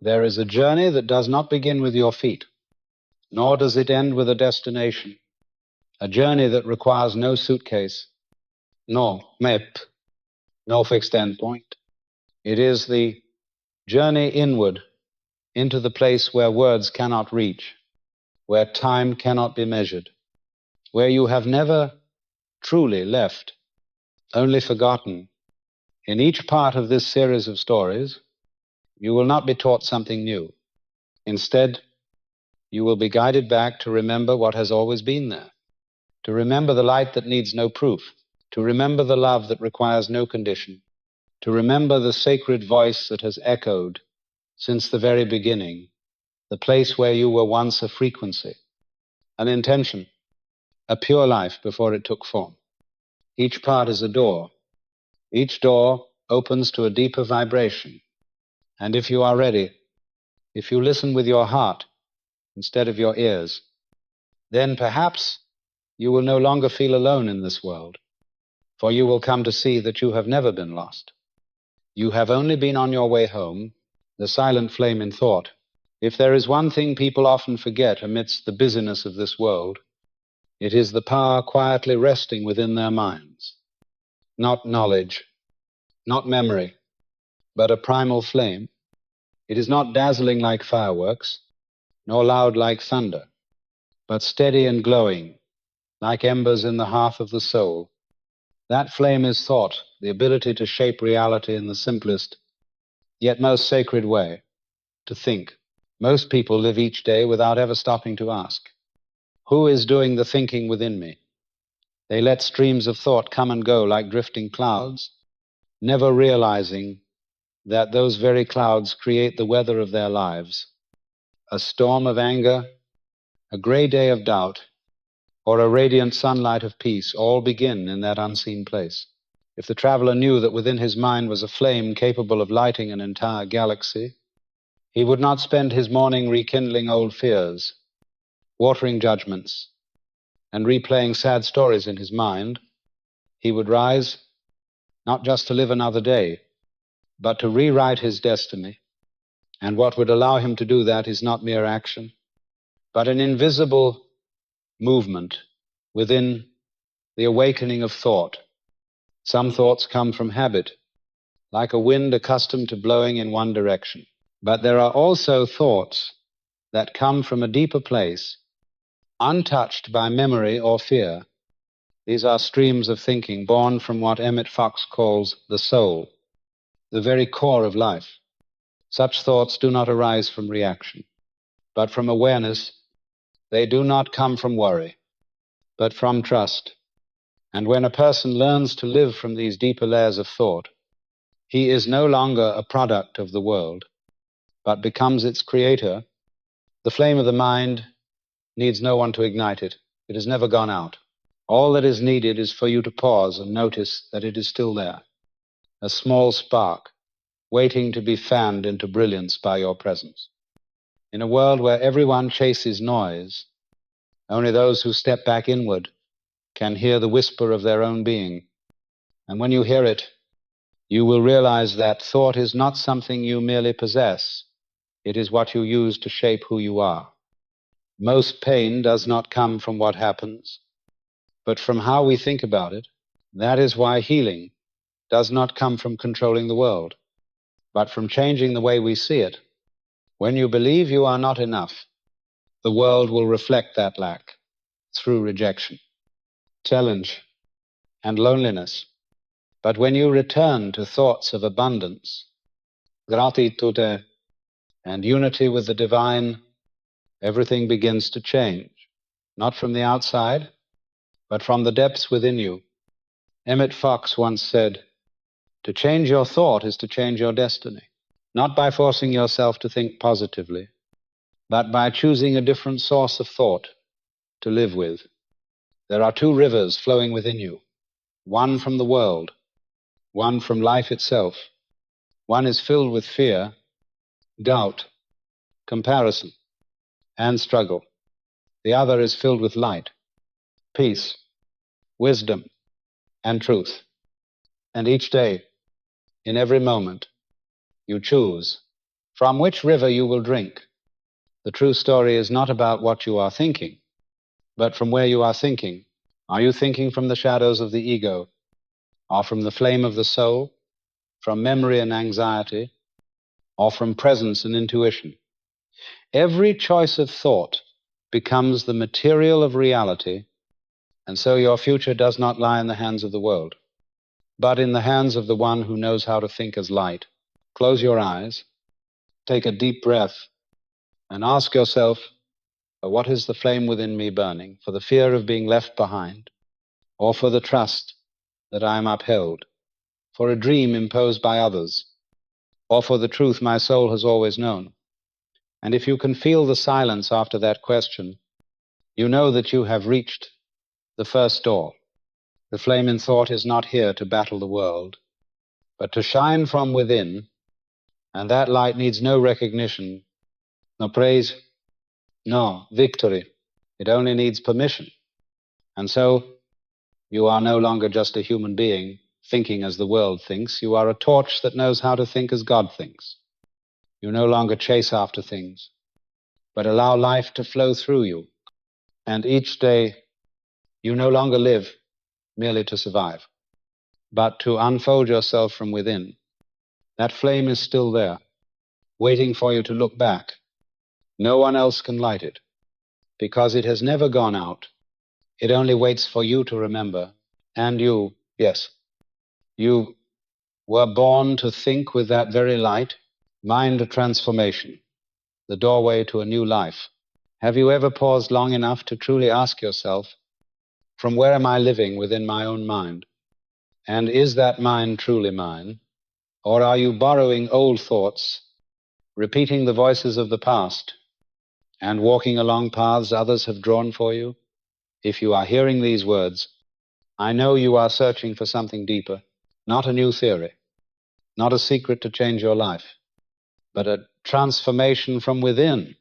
There is a journey that does not begin with your feet, nor does it end with a destination. A journey that requires no suitcase, no map, no fixed endpoint. It is the journey inward into the place where words cannot reach, where time cannot be measured, where you have never truly left, only forgotten. In each part of this series of stories, you will not be taught something new. Instead, you will be guided back to remember what has always been there, to remember the light that needs no proof, to remember the love that requires no condition, to remember the sacred voice that has echoed since the very beginning, the place where you were once a frequency, an intention, a pure life before it took form. Each part is a door. Each door opens to a deeper vibration. And if you are ready, if you listen with your heart instead of your ears, then perhaps you will no longer feel alone in this world, for you will come to see that you have never been lost. You have only been on your way home, the silent flame in thought. If there is one thing people often forget amidst the busyness of this world, it is the power quietly resting within their minds. Not knowledge, not memory, but a primal flame. It is not dazzling like fireworks, nor loud like thunder, but steady and glowing, like embers in the hearth of the soul. That flame is thought, the ability to shape reality in the simplest, yet most sacred way, to think. Most people live each day without ever stopping to ask, who is doing the thinking within me? They let streams of thought come and go like drifting clouds, never realizing that those very clouds create the weather of their lives. A storm of anger, a gray day of doubt, or a radiant sunlight of peace all begin in that unseen place. If the traveler knew that within his mind was a flame capable of lighting an entire galaxy, he would not spend his morning rekindling old fears, watering judgments, and replaying sad stories in his mind. He would rise not just to live another day, but to rewrite his destiny. And what would allow him to do that is not mere action, but an invisible movement within the awakening of thought. Some thoughts come from habit, like a wind accustomed to blowing in one direction. But there are also thoughts that come from a deeper place, untouched by memory or fear. These are streams of thinking born from what Emmet Fox calls the soul, the very core of life. Such thoughts do not arise from reaction, but from awareness. They do not come from worry, but from trust. And when a person learns to live from these deeper layers of thought, he is no longer a product of the world, but becomes its creator. The flame of the mind needs no one to ignite it. It has never gone out. All that is needed is for you to pause and notice that it is still there, a small spark, waiting to be fanned into brilliance by your presence. In a world where everyone chases noise, only those who step back inward can hear the whisper of their own being. And when you hear it, you will realize that thought is not something you merely possess. It is what you use to shape who you are. Most pain does not come from what happens, but from how we think about it. That is why healing does not come from controlling the world, but from changing the way we see it. When you believe you are not enough, the world will reflect that lack through rejection, challenge, and loneliness. But when you return to thoughts of abundance, gratitude, and unity with the divine, everything begins to change, not from the outside, but from the depths within you. Emmet Fox once said, "To change your thought is to change your destiny, not by forcing yourself to think positively, but by choosing a different source of thought to live with." There are two rivers flowing within you, one from the world, one from life itself. One is filled with fear, doubt, comparison, and struggle. The other is filled with light, peace, wisdom, and truth. And each day, in every moment, you choose From which river you will drink. The true story is not about what you are thinking, but from where you are thinking. Are you thinking from the shadows of the ego, or from the flame of the soul, from memory and anxiety, or from presence and intuition? Every choice of thought becomes the material of reality, and so your future does not lie in the hands of the world, but in the hands of the one who knows how to think as light. Close your eyes, take a deep breath, and ask yourself, what is the flame within me burning? For the fear of being left behind, or for the trust that I am upheld, for a dream imposed by others, or for the truth my soul has always known? And if you can feel the silence after that question, you know that you have reached the first door. The flame in thought is not here to battle the world, but to shine from within, and that light needs no recognition, no praise, no victory. It only needs permission. And so, you are no longer just a human being thinking as the world thinks. You are a torch that knows how to think as God thinks. You no longer chase after things, but allow life to flow through you. And each day, you no longer live merely to survive, but to unfold yourself from within. That flame is still there, waiting for you to look back. No one else can light it, because it has never gone out. It only waits for you to remember. And you, yes, you were born to think with that very light. Mind transformation, the doorway to a new life. Have you ever paused long enough to truly ask yourself, from where am I living within my own mind? And is that mind truly mine? Or are you borrowing old thoughts, repeating the voices of the past, and walking along paths others have drawn for you? If you are hearing these words, I know you are searching for something deeper, not a new theory, not a secret to change your life, but a transformation from within,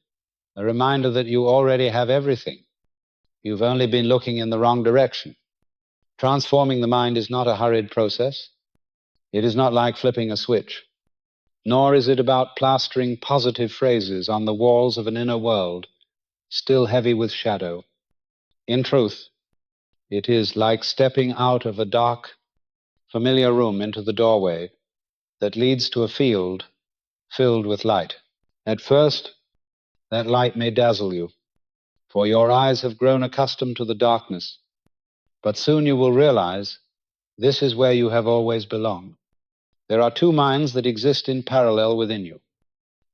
a reminder that you already have everything. You've only been looking in the wrong direction. Transforming the mind is not a hurried process. It is not like flipping a switch, nor is it about plastering positive phrases on the walls of an inner world, still heavy with shadow. In truth, it is like stepping out of a dark, familiar room into the doorway that leads to a field filled with light. At first, that light may dazzle you, for your eyes have grown accustomed to the darkness, but soon you will realize this is where you have always belonged. There are two minds that exist in parallel within you.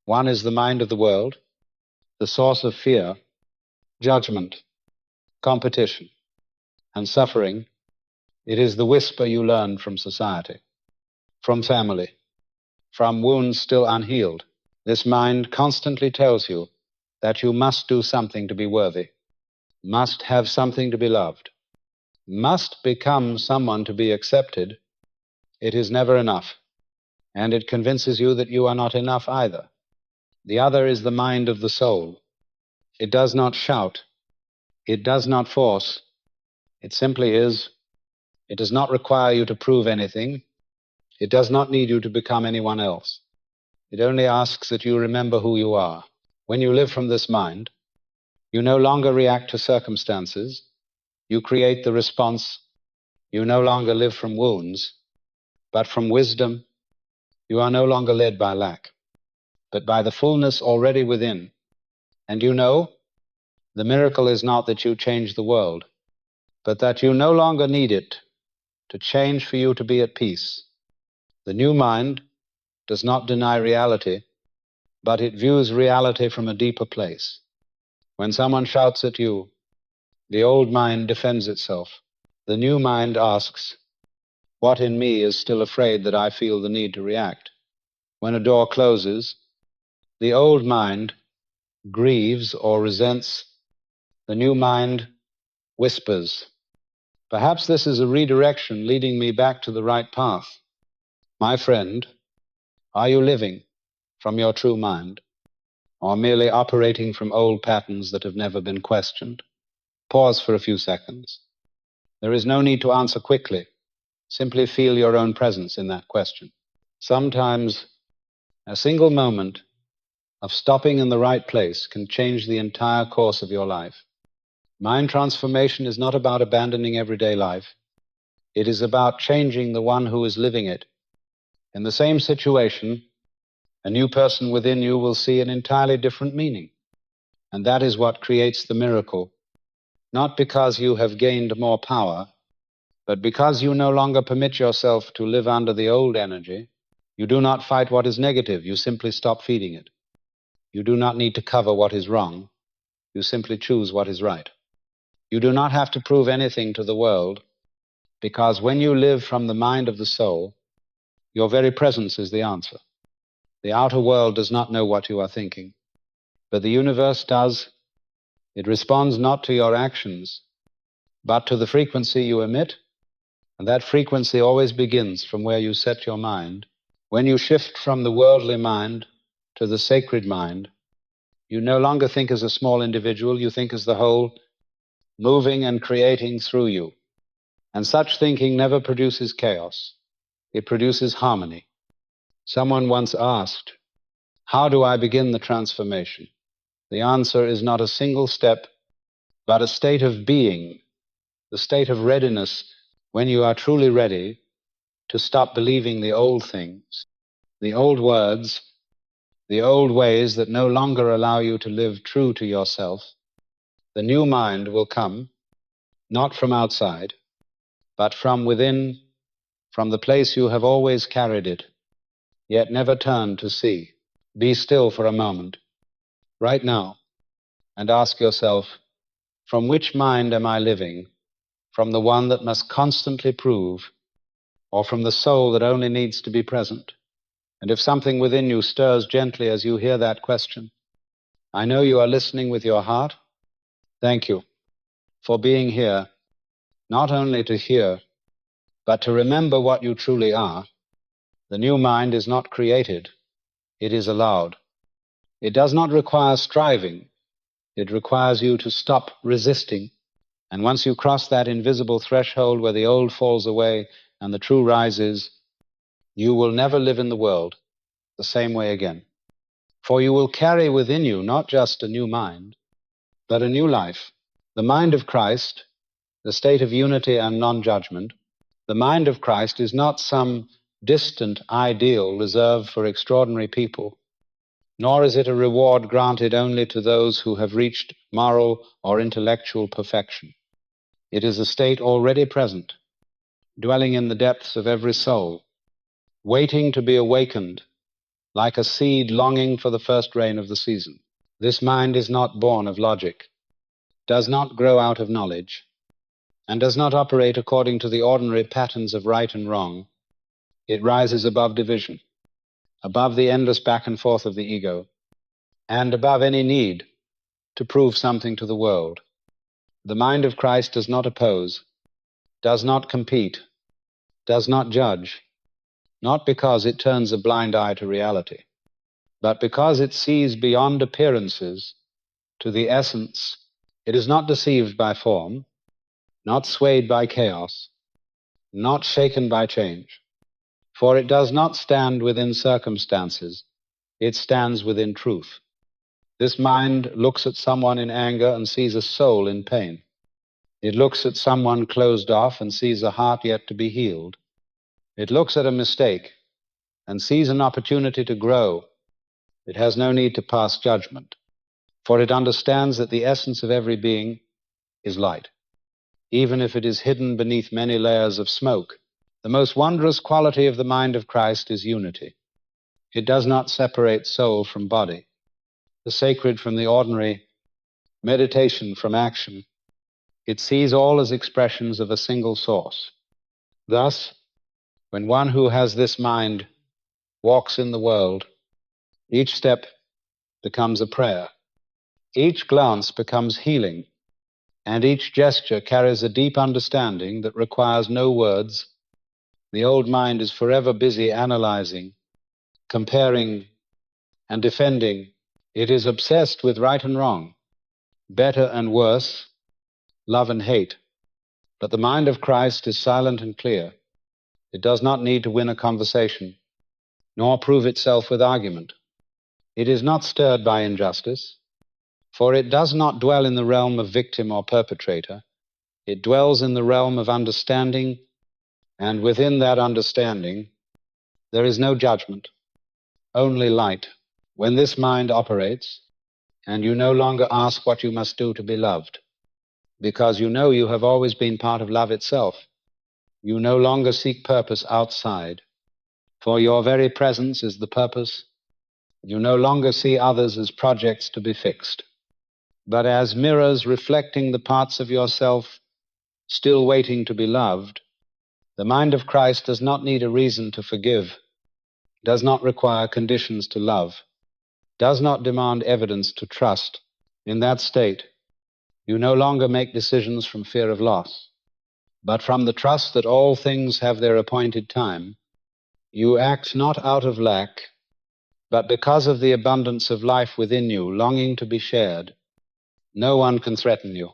One is the mind of the world, the source of fear, judgment, competition, and suffering. It is the whisper you learned from society, from family, from wounds still unhealed. This mind constantly tells you that you must do something to be worthy, must have something to be loved, must become someone to be accepted. It is never enough, and it convinces you that you are not enough either. The other is the mind of the soul. It does not shout. It does not force. It simply is. It does not require you to prove anything. It does not need you to become anyone else. It only asks that you remember who you are. When you live from this mind, you no longer react to circumstances. You create the response. You no longer live from wounds, but from wisdom. You are no longer led by lack, but by the fullness already within. And you know, the miracle is not that you change the world, but that you no longer need it to change for you to be at peace. The new mind does not deny reality, but it views reality from a deeper place. When someone shouts at you, the old mind defends itself. The new mind asks, what in me is still afraid that I feel the need to react? When a door closes, the old mind grieves or resents. The new mind whispers, perhaps this is a redirection leading me back to the right path. My friend, are you living from your true mind, or merely operating from old patterns that have never been questioned? Pause for a few seconds. There is no need to answer quickly. Simply feel your own presence in that question. Sometimes a single moment of stopping in the right place can change the entire course of your life. Mind transformation is not about abandoning everyday life. It is about changing the one who is living it. In the same situation, a new person within you will see an entirely different meaning. And that is what creates the miracle, not because you have gained more power, but because you no longer permit yourself to live under the old energy. You do not fight what is negative, you simply stop feeding it. You do not need to cover what is wrong, you simply choose what is right. You do not have to prove anything to the world, because when you live from the mind of the soul, your very presence is the answer. The outer world does not know what you are thinking, but the universe does. It responds not to your actions, but to the frequency you emit, and that frequency always begins from where you set your mind. When you shift from the worldly mind to the sacred mind, you no longer think as a small individual, you think as the whole, moving and creating through you. And such thinking never produces chaos. It produces harmony. Someone once asked, "How do I begin the transformation?" The answer is not a single step, but a state of being, the state of readiness when you are truly ready to stop believing the old things, the old words, the old ways that no longer allow you to live true to yourself. The new mind will come, not from outside, but from within, from the place you have always carried it, yet never turned to see. Be still for a moment, right now, and ask yourself, from which mind am I living? From the one that must constantly prove, or from the soul that only needs to be present? And if something within you stirs gently as you hear that question, I know you are listening with your heart. Thank you for being here, not only to hear, but to remember what you truly are. The new mind is not created, it is allowed. It does not require striving, it requires you to stop resisting. And once you cross that invisible threshold where the old falls away and the true rises, you will never live in the world the same way again. For you will carry within you not just a new mind, but a new life. The mind of Christ, the state of unity and non-judgment, the mind of Christ is not some distant ideal reserved for extraordinary people, nor is it a reward granted only to those who have reached moral or intellectual perfection. It is a state already present, dwelling in the depths of every soul, waiting to be awakened, like a seed longing for the first rain of the season. This mind is not born of logic, does not grow out of knowledge, and does not operate according to the ordinary patterns of right and wrong. It rises above division, above the endless back and forth of the ego, and above any need to prove something to the world. The mind of Christ does not oppose, does not compete, does not judge, not because it turns a blind eye to reality, but because it sees beyond appearances to the essence. It is not deceived by form, not swayed by chaos, not shaken by change. For it does not stand within circumstances, it stands within truth. This mind looks at someone in anger and sees a soul in pain. It looks at someone closed off and sees a heart yet to be healed. It looks at a mistake and sees an opportunity to grow. It has no need to pass judgment, for it understands that the essence of every being is light, even if it is hidden beneath many layers of smoke. The most wondrous quality of the mind of Christ is unity. It does not separate soul from body, the sacred from the ordinary, meditation from action. It sees all as expressions of a single source. Thus, when one who has this mind walks in the world, each step becomes a prayer, each glance becomes healing, and each gesture carries a deep understanding that requires no words. The old mind is forever busy analyzing, comparing, and defending. It is obsessed with right and wrong, better and worse, love and hate. But the mind of Christ is silent and clear. It does not need to win a conversation, nor prove itself with argument. It is not stirred by injustice, for it does not dwell in the realm of victim or perpetrator. It dwells in the realm of understanding, and within that understanding there is no judgment, only light. When this mind operates, and you no longer ask what you must do to be loved, because you know you have always been part of love itself, you no longer seek purpose outside, for your very presence is the purpose. You no longer see others as projects to be fixed, but as mirrors reflecting the parts of yourself still waiting to be loved. The mind of Christ does not need a reason to forgive, does not require conditions to love, does not demand evidence to trust. In that state, you no longer make decisions from fear of loss, but from the trust that all things have their appointed time. You act not out of lack, but because of the abundance of life within you, longing to be shared. No one can threaten you,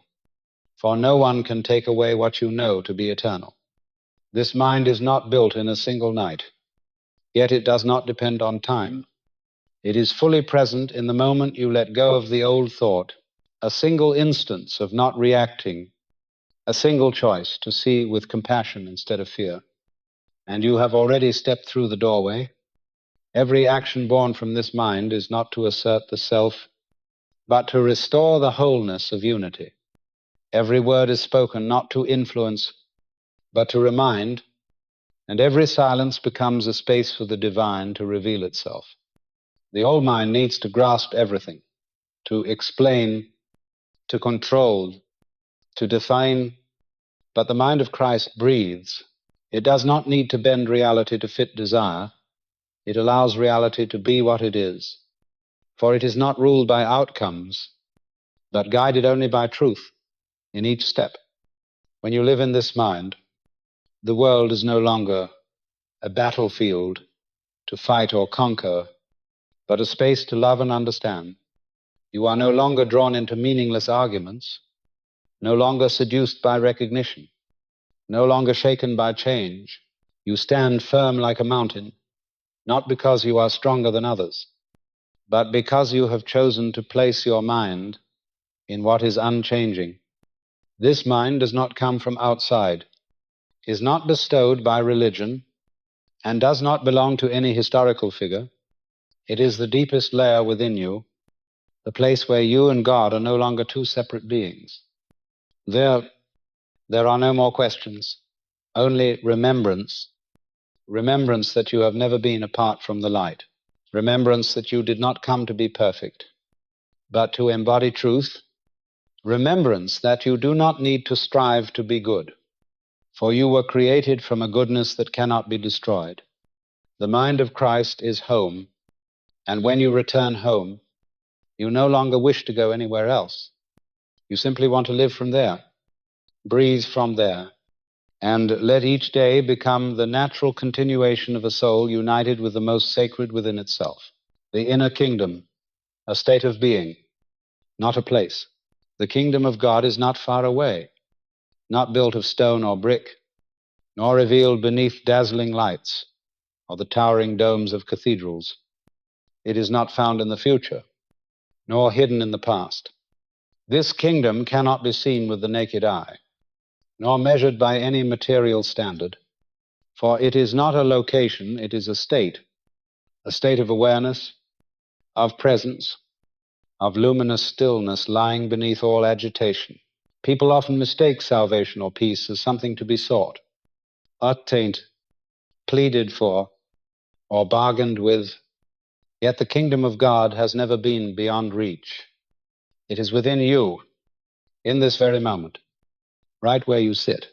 for no one can take away what you know to be eternal. This mind is not built in a single night, yet it does not depend on time. It is fully present in the moment you let go of the old thought, a single instance of not reacting, a single choice to see with compassion instead of fear. And you have already stepped through the doorway. Every action born from this mind is not to assert the self, but to restore the wholeness of unity. Every word is spoken not to influence, but to remind, and every silence becomes a space for the divine to reveal itself. The old mind needs to grasp everything, to explain, to control, to define, but the mind of Christ breathes. It does not need to bend reality to fit desire. It allows reality to be what it is, for it is not ruled by outcomes, but guided only by truth in each step. When you live in this mind, the world is no longer a battlefield to fight or conquer, but a space to love and understand. You are no longer drawn into meaningless arguments, no longer seduced by recognition, no longer shaken by change. You stand firm like a mountain, not because you are stronger than others, but because you have chosen to place your mind in what is unchanging. This mind does not come from outside, is not bestowed by religion, and does not belong to any historical figure. It is the deepest layer within you, the place where you and God are no longer two separate beings. There are no more questions, only remembrance, remembrance that you have never been apart from the light, remembrance that you did not come to be perfect, but to embody truth, remembrance that you do not need to strive to be good, for you were created from a goodness that cannot be destroyed. The mind of Christ is home, and when you return home, you no longer wish to go anywhere else. You simply want to live from there, breathe from there, and let each day become the natural continuation of a soul united with the most sacred within itself. The inner kingdom, a state of being, not a place. The kingdom of God is not far away, not built of stone or brick, nor revealed beneath dazzling lights or the towering domes of cathedrals. It is not found in the future, nor hidden in the past. This kingdom cannot be seen with the naked eye, nor measured by any material standard, for it is not a location, it is a state of awareness, of presence, of luminous stillness lying beneath all agitation. People often mistake salvation or peace as something to be sought, attained, pleaded for, or bargained with. Yet the kingdom of God has never been beyond reach. It is within you, in this very moment, right where you sit.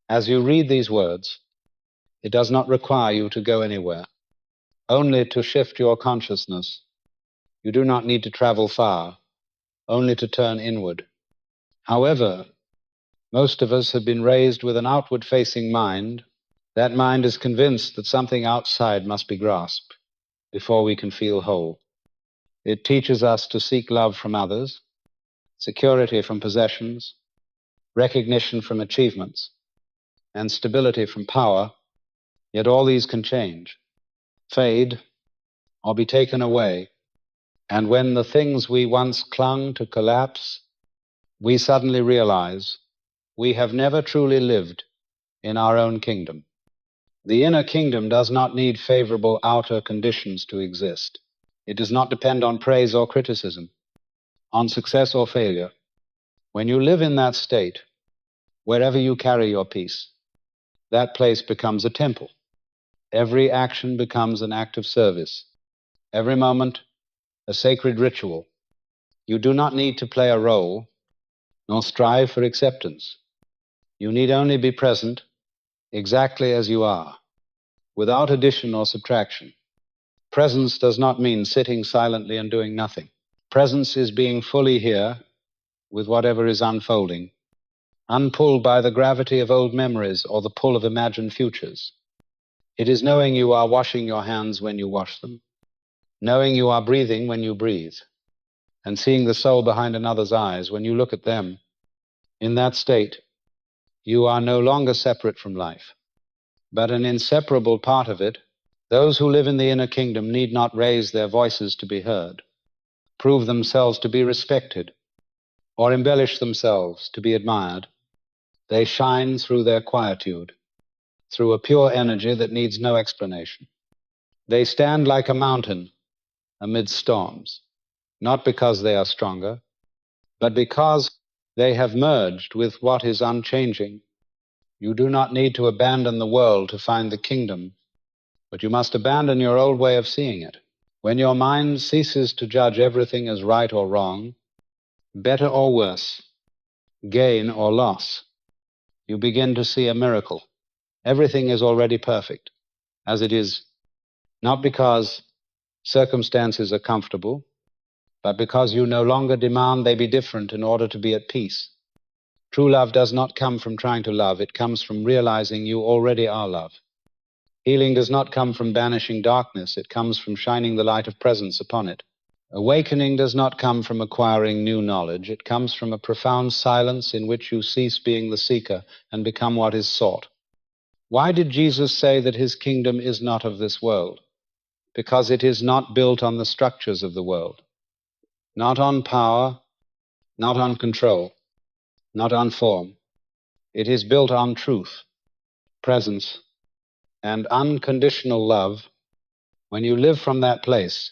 As you read these words, it does not require you to go anywhere, only to shift your consciousness. You do not need to travel far, only to turn inward. However, most of us have been raised with an outward-facing mind. That mind is convinced that something outside must be grasped before we can feel whole. It teaches us to seek love from others, security from possessions, recognition from achievements, and stability from power. Yet all these can change, fade, or be taken away. And when the things we once clung to collapse, we suddenly realize we have never truly lived in our own kingdom. The inner kingdom does not need favorable outer conditions to exist. It does not depend on praise or criticism, on success or failure. When you live in that state, wherever you carry your peace, that place becomes a temple. Every action becomes an act of service. Every moment, a sacred ritual. You do not need to play a role, nor strive for acceptance. You need only be present exactly as you are, without addition or subtraction. Presence does not mean sitting silently and doing nothing. Presence is being fully here with whatever is unfolding, unpulled by the gravity of old memories or the pull of imagined futures. It is knowing you are washing your hands when you wash them, knowing you are breathing when you breathe, and seeing the soul behind another's eyes when you look at them. In that state, you are no longer separate from life, but an inseparable part of it. Those who live in the inner kingdom need not raise their voices to be heard, prove themselves to be respected, or embellish themselves to be admired. They shine through their quietude, through a pure energy that needs no explanation. They stand like a mountain amid storms, not because they are stronger, but because they have merged with what is unchanging. You do not need to abandon the world to find the kingdom, but you must abandon your old way of seeing it. When your mind ceases to judge everything as right or wrong, better or worse, gain or loss, you begin to see a miracle. Everything is already perfect, as it is, not because circumstances are comfortable, but because you no longer demand they be different in order to be at peace. True love does not come from trying to love, it comes from realizing you already are love. Healing does not come from banishing darkness, it comes from shining the light of presence upon it. Awakening does not come from acquiring new knowledge, it comes from a profound silence in which you cease being the seeker and become what is sought. Why did Jesus say that his kingdom is not of this world? Because it is not built on the structures of the world, not on power, not on control, not on form. It is built on truth, presence, and unconditional love. When you live from that place,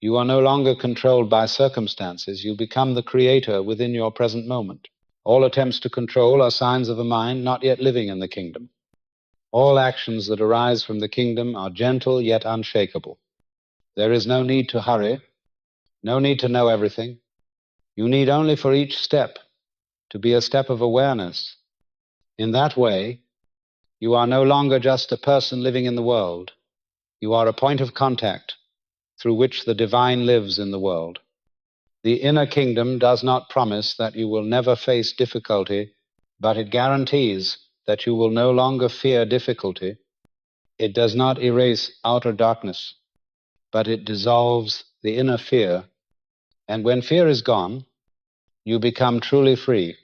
you are no longer controlled by circumstances. You become the creator within your present moment. All attempts to control are signs of a mind not yet living in the kingdom. All actions that arise from the kingdom are gentle yet unshakable. There is no need to hurry, no need to know everything. You need only for each step to be a step of awareness. In that way, you are no longer just a person living in the world. You are a point of contact through which the divine lives in the world. The inner kingdom does not promise that you will never face difficulty, but it guarantees that you will no longer fear difficulty. It does not erase outer darkness, but it dissolves the inner fear. And when fear is gone, you become truly free,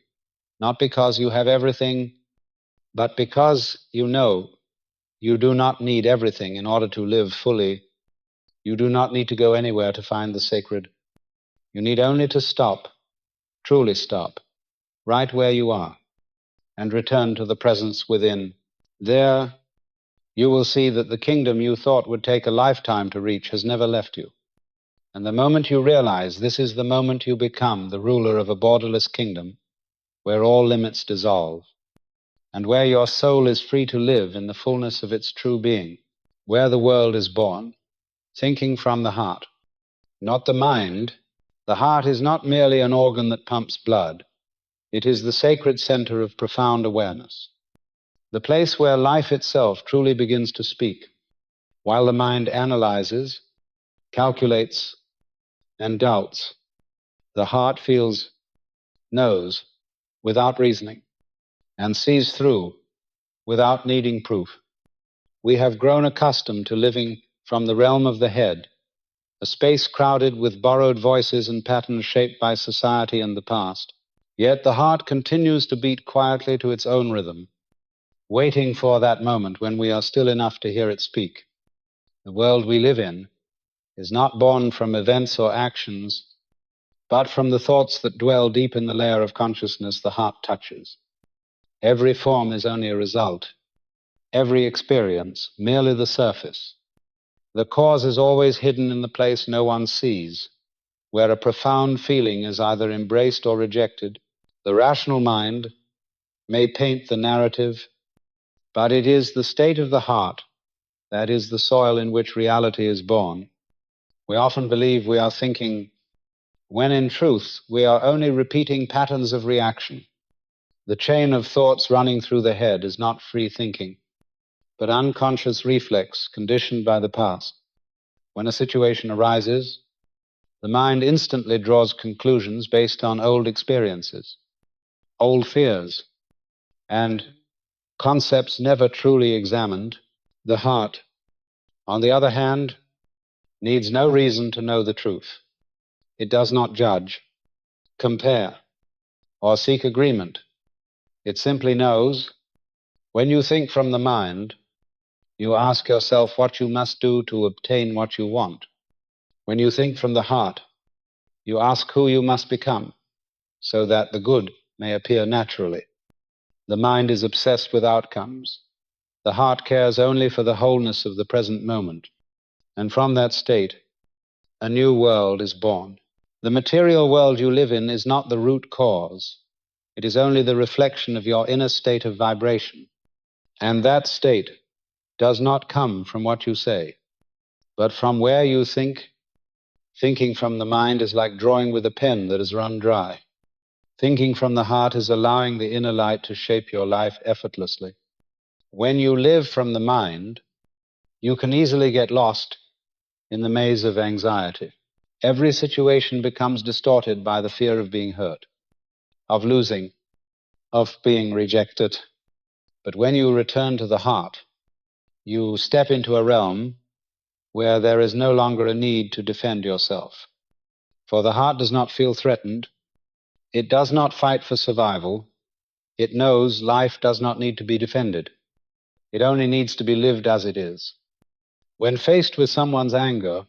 not because you have everything, but because you know you do not need everything in order to live fully. You do not need to go anywhere to find the sacred. You need only to stop, truly stop, right where you are, and return to the presence within. There, you will see that the kingdom you thought would take a lifetime to reach has never left you. And the moment you realize this is the moment you become the ruler of a borderless kingdom, where all limits dissolve, and where your soul is free to live in the fullness of its true being, where the world is born, thinking from the heart, not the mind. The heart is not merely an organ that pumps blood. It is the sacred center of profound awareness, the place where life itself truly begins to speak. While the mind analyzes, calculates, and doubts, the heart feels, knows, without reasoning, and sees through, without needing proof. We have grown accustomed to living from the realm of the head, a space crowded with borrowed voices and patterns shaped by society and the past. Yet the heart continues to beat quietly to its own rhythm, waiting for that moment when we are still enough to hear it speak. The world we live in is not born from events or actions, but from the thoughts that dwell deep in the layer of consciousness the heart touches. Every form is only a result, every experience merely the surface. The cause is always hidden in the place no one sees, where a profound feeling is either embraced or rejected. The rational mind may paint the narrative, but it is the state of the heart, that is the soil in which reality is born. We often believe we are thinking, when in truth we are only repeating patterns of reaction. The chain of thoughts running through the head is not free thinking, but unconscious reflex conditioned by the past. When a situation arises, the mind instantly draws conclusions based on old experiences, old fears, and concepts never truly examined. The heart, on the other hand, needs no reason to know the truth. It does not judge, compare, or seek agreement. It simply knows. When you think from the mind, you ask yourself what you must do to obtain what you want. When you think from the heart, you ask who you must become so that the good may appear naturally. The mind is obsessed with outcomes. The heart cares only for the wholeness of the present moment. And from that state, a new world is born. The material world you live in is not the root cause. It is only the reflection of your inner state of vibration. And that state does not come from what you say, but from where you think. Thinking from the mind is like drawing with a pen that has run dry. Thinking from the heart is allowing the inner light to shape your life effortlessly. When you live from the mind, you can easily get lost in the maze of anxiety. Every situation becomes distorted by the fear of being hurt, of losing, of being rejected. But when you return to the heart, you step into a realm where there is no longer a need to defend yourself. For the heart does not feel threatened. It does not fight for survival. It knows life does not need to be defended. It only needs to be lived as it is. When faced with someone's anger,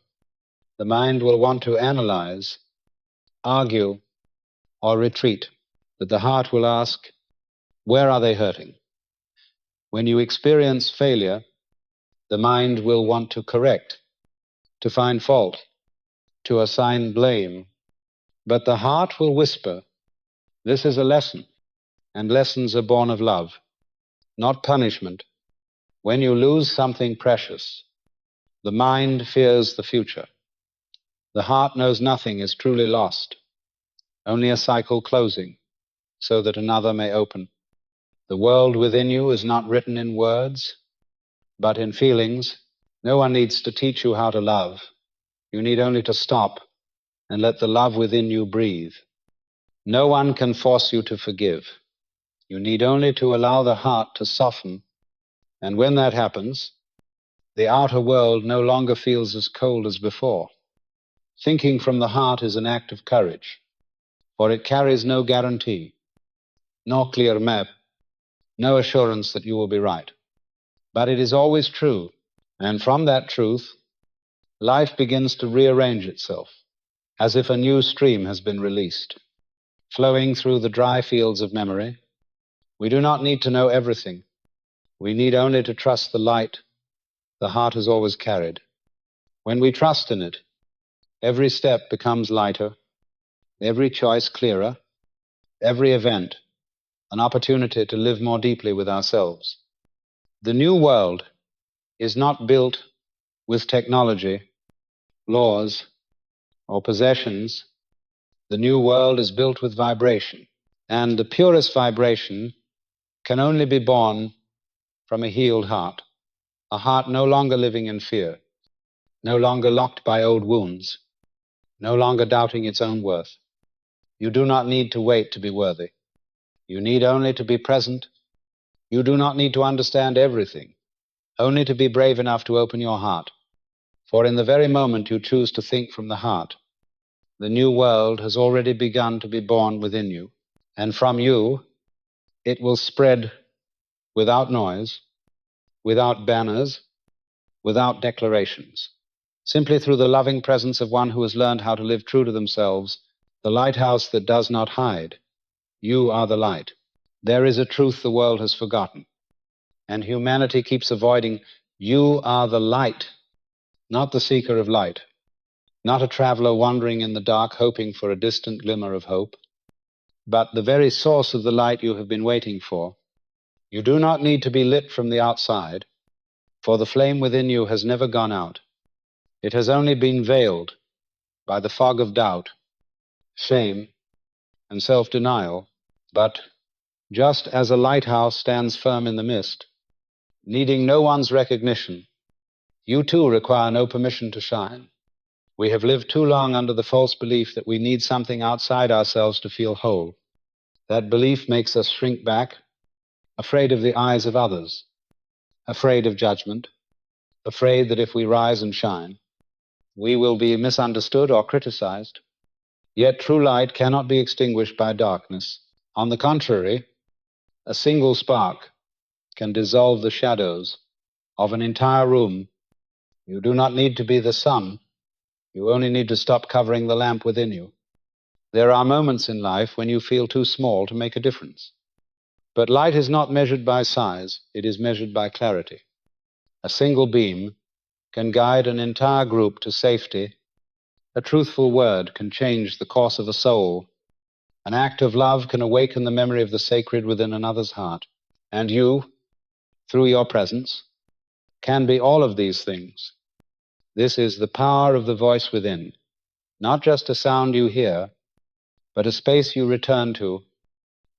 the mind will want to analyze, argue, or retreat. But the heart will ask, where are they hurting? When you experience failure, the mind will want to correct, to find fault, to assign blame. But the heart will whisper, this is a lesson, and lessons are born of love, not punishment. When you lose something precious, the mind fears the future. The heart knows nothing is truly lost, only a cycle closing, so that another may open. The world within you is not written in words, but in feelings. No one needs to teach you how to love. You need only to stop and let the love within you breathe. No one can force you to forgive. You need only to allow the heart to soften, and when that happens, the outer world no longer feels as cold as before. Thinking from the heart is an act of courage, for it carries no guarantee, no clear map, no assurance that you will be right. But it is always true, and from that truth, life begins to rearrange itself, as if a new stream has been released, flowing through the dry fields of memory. We do not need to know everything. We need only to trust the light the heart has always carried. When we trust in it, every step becomes lighter, every choice clearer, every event an opportunity to live more deeply with ourselves. The new world is not built with technology, laws, or possessions. The new world is built with vibration, and the purest vibration can only be born from a healed heart, a heart no longer living in fear, no longer locked by old wounds, no longer doubting its own worth. You do not need to wait to be worthy. You need only to be present. You do not need to understand everything, only to be brave enough to open your heart. For in the very moment you choose to think from the heart, the new world has already begun to be born within you, and from you it will spread without noise, without banners, without declarations. Simply through the loving presence of one who has learned how to live true to themselves, the lighthouse that does not hide. You are the light. There is a truth the world has forgotten, and humanity keeps avoiding. You are the light, not the seeker of light, not a traveler wandering in the dark hoping for a distant glimmer of hope, but the very source of the light you have been waiting for. You do not need to be lit from the outside, for the flame within you has never gone out. It has only been veiled by the fog of doubt, shame, and self-denial. But just as a lighthouse stands firm in the mist, needing no one's recognition, you too require no permission to shine. We have lived too long under the false belief that we need something outside ourselves to feel whole. That belief makes us shrink back, afraid of the eyes of others, afraid of judgment, afraid that if we rise and shine, we will be misunderstood or criticized. Yet true light cannot be extinguished by darkness. On the contrary, a single spark can dissolve the shadows of an entire room. You do not need to be the sun. You only need to stop covering the lamp within you. There are moments in life when you feel too small to make a difference. But light is not measured by size, it is measured by clarity. A single beam can guide an entire group to safety. A truthful word can change the course of a soul. An act of love can awaken the memory of the sacred within another's heart. And you, through your presence, can be all of these things. This is the power of the voice within, not just a sound you hear, but a space you return to.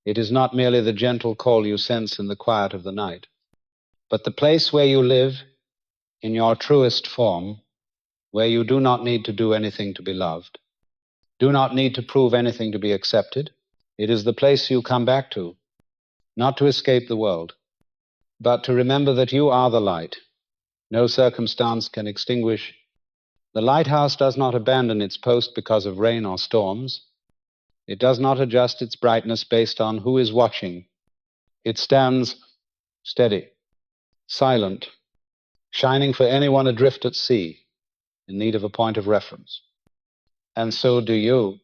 It is not merely the gentle call you sense in the quiet of the night, but the place where you live in your truest form, where you do not need to do anything to be loved, do not need to prove anything to be accepted. It is the place you come back to, not to escape the world, but to remember that you are the light. No circumstance can extinguish. The lighthouse does not abandon its post because of rain or storms. It does not adjust its brightness based on who is watching. It stands steady, silent, shining for anyone adrift at sea, in need of a point of reference. And so do you.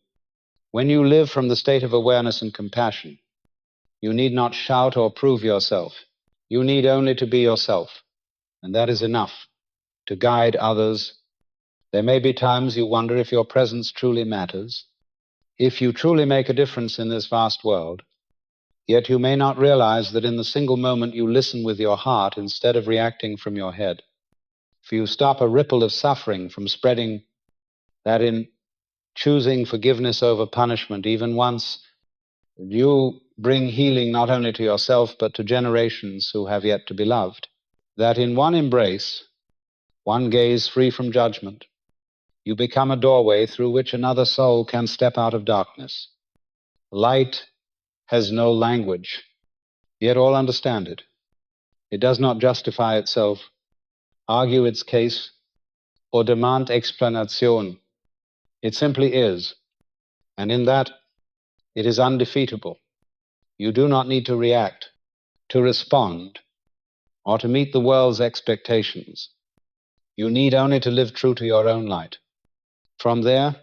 When you live from the state of awareness and compassion, you need not shout or prove yourself. You need only to be yourself, and that is enough to guide others. There may be times you wonder if your presence truly matters, if you truly make a difference in this vast world, yet you may not realize that in the single moment you listen with your heart instead of reacting from your head. If you stop a ripple of suffering from spreading, that in choosing forgiveness over punishment, even once, you bring healing not only to yourself but to generations who have yet to be loved. That in one embrace, one gaze free from judgment, you become a doorway through which another soul can step out of darkness. Light has no language, yet all understand it. It does not justify itself, argue its case, or demand explanation. It simply is, and in that it is undefeatable. You do not need to react, to respond, or to meet the world's expectations. You need only to live true to your own light. From there,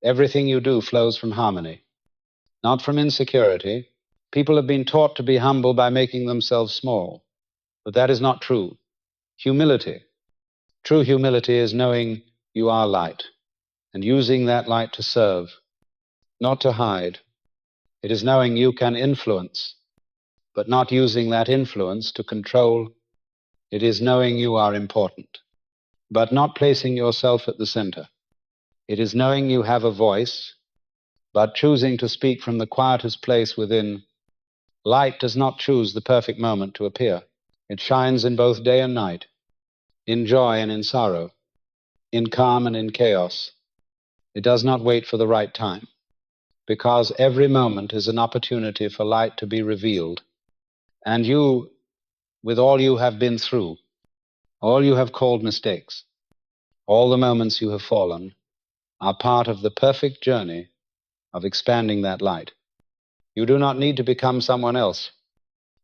everything you do flows from harmony, not from insecurity. People have been taught to be humble by making themselves small, but that is not true. Humility, true humility, is knowing you are light and using that light to serve, not to hide. It is knowing you can influence, but not using that influence to control. It is knowing you are important, but not placing yourself at the center. It is knowing you have a voice, but choosing to speak from the quietest place within. Light does not choose the perfect moment to appear. It shines in both day and night, in joy and in sorrow, in calm and in chaos. It does not wait for the right time, because every moment is an opportunity for light to be revealed. And you, with all you have been through, all you have called mistakes, all the moments you have fallen, are part of the perfect journey of expanding that light. You do not need to become someone else.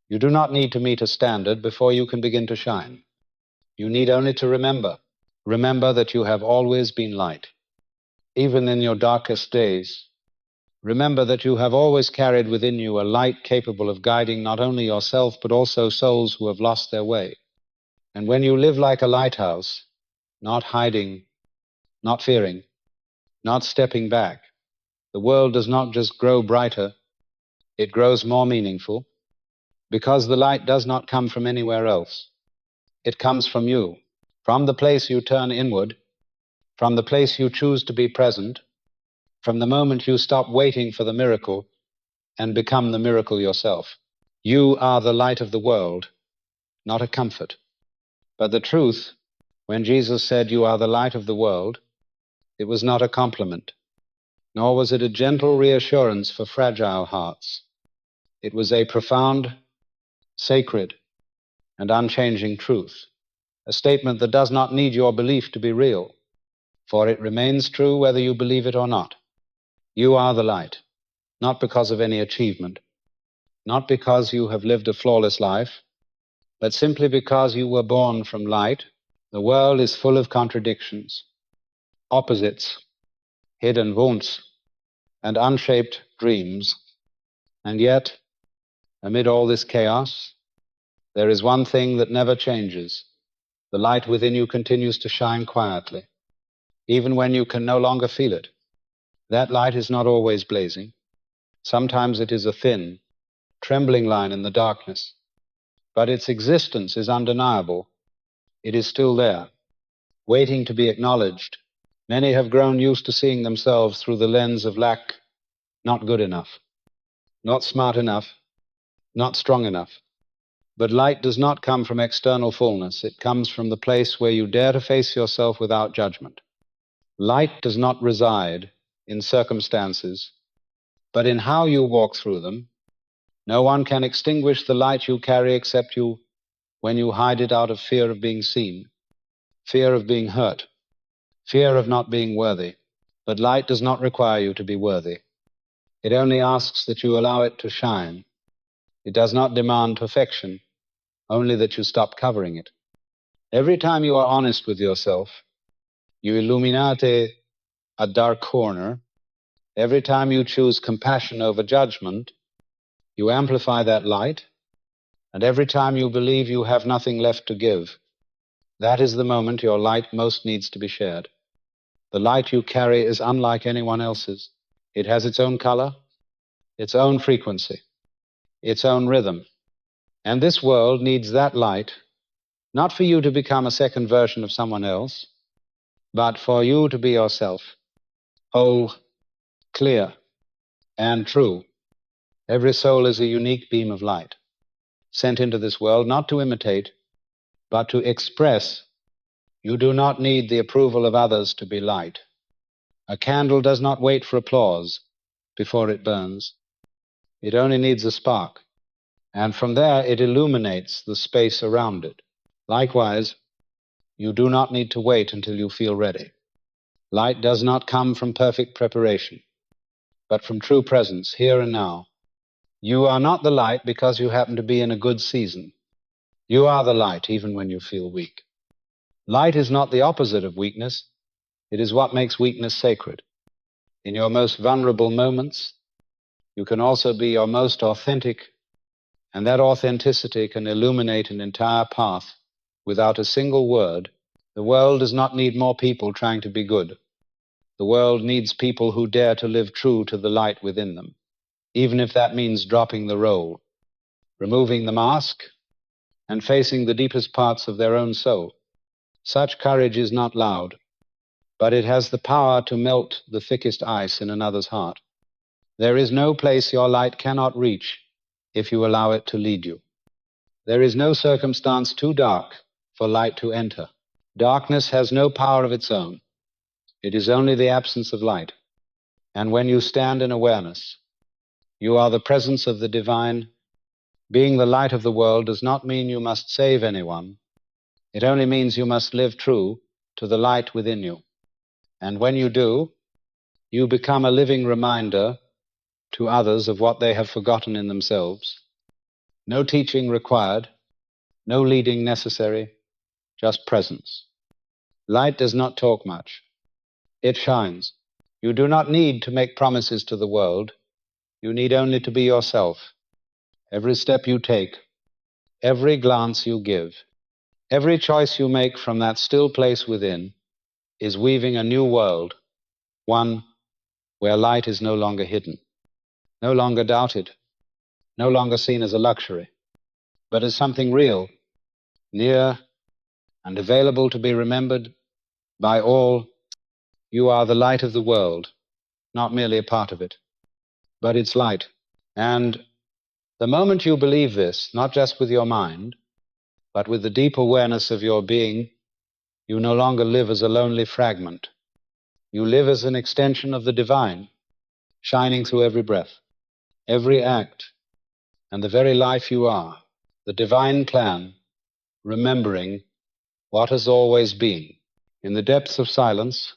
You do not need to meet a standard before you can begin to shine. You need only to remember Remember that you have always been light, even in your darkest days. Remember that you have always carried within you a light capable of guiding not only yourself but also souls who have lost their way. And when you live like a lighthouse, not hiding, not fearing, not stepping back, the world does not just grow brighter, it grows more meaningful, because the light does not come from anywhere else. It comes from you, from the place you turn inward, from the place you choose to be present, from the moment you stop waiting for the miracle and become the miracle yourself. You are the light of the world, not a comfort. But the truth, when Jesus said you are the light of the world, it was not a compliment, nor was it a gentle reassurance for fragile hearts. It was a profound, sacred, and unchanging truth, a statement that does not need your belief to be real, for it remains true whether you believe it or not. You are the light, not because of any achievement, not because you have lived a flawless life, but simply because you were born from light. The world is full of contradictions, opposites, hidden wounds, and unshaped dreams. And yet, amid all this chaos, there is one thing that never changes. The light within you continues to shine quietly, even when you can no longer feel it. That light is not always blazing. Sometimes it is a thin, trembling line in the darkness. But its existence is undeniable. It is still there, waiting to be acknowledged. Many have grown used to seeing themselves through the lens of lack, not good enough, not smart enough, not strong enough. But light does not come from external fullness. It comes from the place where you dare to face yourself without judgment. Light does not reside in circumstances, but in how you walk through them. No one can extinguish the light you carry except you when you hide it out of fear of being seen, fear of being hurt, fear of not being worthy. But light does not require you to be worthy. It only asks that you allow it to shine. It does not demand perfection, only that you stop covering it. Every time you are honest with yourself, you illuminate a dark corner. Every time you choose compassion over judgment, you amplify that light. And every time you believe you have nothing left to give, that is the moment your light most needs to be shared. The light you carry is unlike anyone else's. It has its own color, its own frequency, its own rhythm. And this world needs that light, not for you to become a second version of someone else, but for you to be yourself, whole, clear, and true. Every soul is a unique beam of light, sent into this world not to imitate, but to express. You do not need the approval of others to be light. A candle does not wait for applause before it burns. It only needs a spark, and from there it illuminates the space around it. Likewise, you do not need to wait until you feel ready. Light does not come from perfect preparation, but from true presence, here and now. You are not the light because you happen to be in a good season. You are the light even when you feel weak. Light is not the opposite of weakness. It is what makes weakness sacred. In your most vulnerable moments, you can also be your most authentic, and that authenticity can illuminate an entire path without a single word. The world does not need more people trying to be good. The world needs people who dare to live true to the light within them, even if that means dropping the role, removing the mask, and facing the deepest parts of their own soul. Such courage is not loud, but it has the power to melt the thickest ice in another's heart. There is no place your light cannot reach if you allow it to lead you. There is no circumstance too dark for light to enter. Darkness has no power of its own. It is only the absence of light. And when you stand in awareness, you are the presence of the divine. Being the light of the world does not mean you must save anyone. It only means you must live true to the light within you. And when you do, you become a living reminder to others of what they have forgotten in themselves. No teaching required, no leading necessary, just presence. Light does not talk much. It shines. You do not need to make promises to the world. You need only to be yourself. Every step you take, every glance you give, every choice you make from that still place within is weaving a new world, one where light is no longer hidden, no longer doubted, no longer seen as a luxury, but as something real, near, and available to be remembered by all. You are the light of the world, not merely a part of it, but its light. And the moment you believe this, not just with your mind, but with the deep awareness of your being, you no longer live as a lonely fragment. You live as an extension of the divine, shining through every breath, every act, and the very life you are. The divine plan, remembering what has always been. In the depths of silence,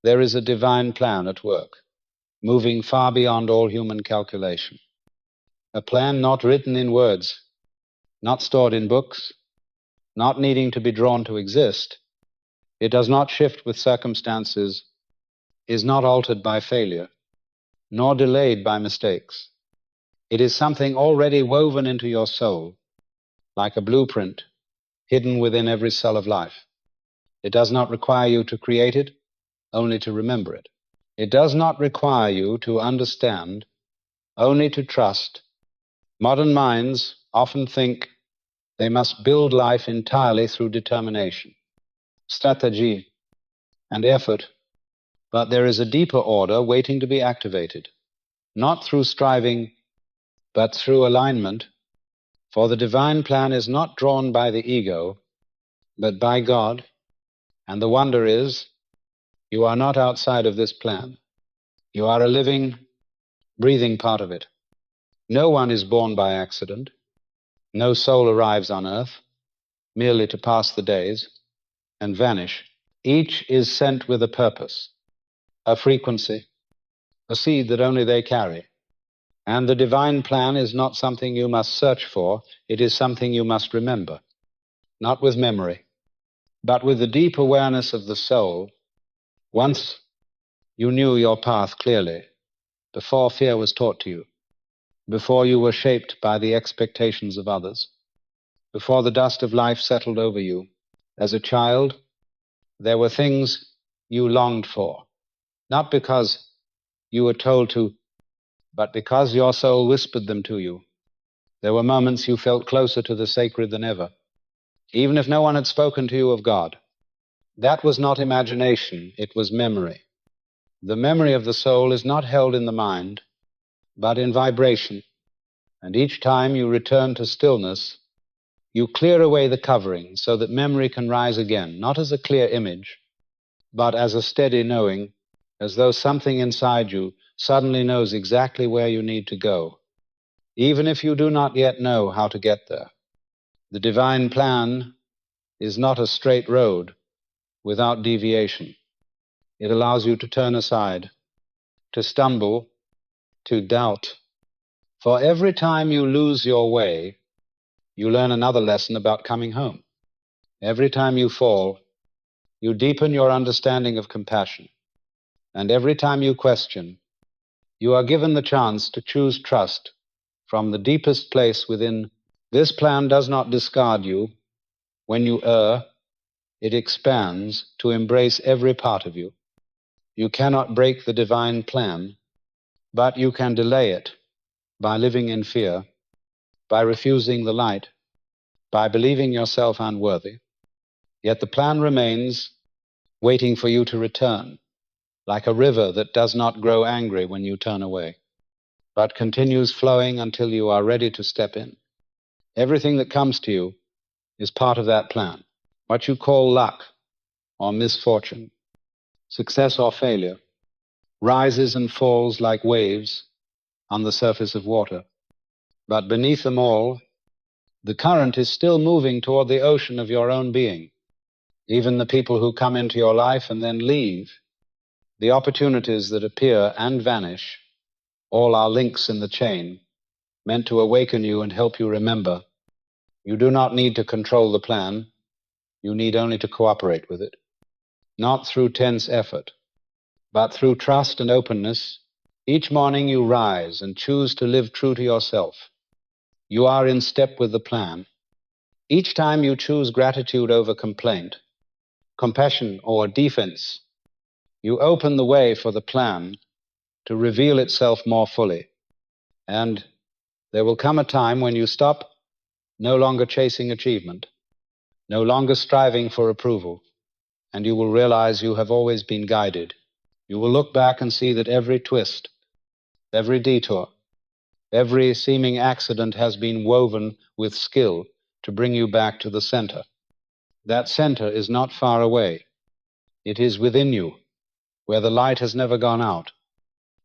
there is a divine plan at work, moving far beyond all human calculation. A plan not written in words, not stored in books, not needing to be drawn to exist. It does not shift with circumstances, is not altered by failure, nor delayed by mistakes. It is something already woven into your soul, like a blueprint hidden within every cell of life. It does not require you to create it, only to remember it. It does not require you to understand, only to trust. Modern minds often think they must build life entirely through determination, strategy, and effort, but there is a deeper order waiting to be activated, not through striving, but through alignment, for the divine plan is not drawn by the ego, but by God, and the wonder is, you are not outside of this plan. You are a living, breathing part of it. No one is born by accident. No soul arrives on earth merely to pass the days and vanish. Each is sent with a purpose, a frequency, a seed that only they carry. And the divine plan is not something you must search for, it is something you must remember, not with memory, but with the deep awareness of the soul. Once you knew your path clearly, before fear was taught to you, before you were shaped by the expectations of others, before the dust of life settled over you. As a child, there were things you longed for, not because you were told to, but because your soul whispered them to you. There were moments you felt closer to the sacred than ever, even if no one had spoken to you of God. That was not imagination, it was memory. The memory of the soul is not held in the mind, but in vibration, and each time you return to stillness, you clear away the covering so that memory can rise again, not as a clear image, but as a steady knowing, as though something inside you suddenly knows exactly where you need to go, even if you do not yet know how to get there. The divine plan is not a straight road without deviation. It allows you to turn aside, to stumble, to doubt. For every time you lose your way, you learn another lesson about coming home. Every time you fall, you deepen your understanding of compassion. And every time you question, you are given the chance to choose trust from the deepest place within. This plan does not discard you. When you err, it expands to embrace every part of you. You cannot break the divine plan, but you can delay it by living in fear, by refusing the light, by believing yourself unworthy. Yet the plan remains, waiting for you to return, like a river that does not grow angry when you turn away, but continues flowing until you are ready to step in. Everything that comes to you is part of that plan. What you call luck or misfortune, success or failure, rises and falls like waves on the surface of water. But beneath them all, the current is still moving toward the ocean of your own being. Even the people who come into your life and then leave, the opportunities that appear and vanish, all are links in the chain, meant to awaken you and help you remember. You do not need to control the plan. You need only to cooperate with it. not through tense effort, but through trust and openness. Each morning you rise and choose to live true to yourself. You are in step with the plan. Each time you choose gratitude over complaint, compassion or defense, you open the way for the plan to reveal itself more fully. And there will come a time when you stop no longer chasing achievement, no longer striving for approval, and you will realize you have always been guided. You will look back and see that every twist, every detour, every seeming accident has been woven with skill to bring you back to the center. That center is not far away. It is within you, where the light has never gone out,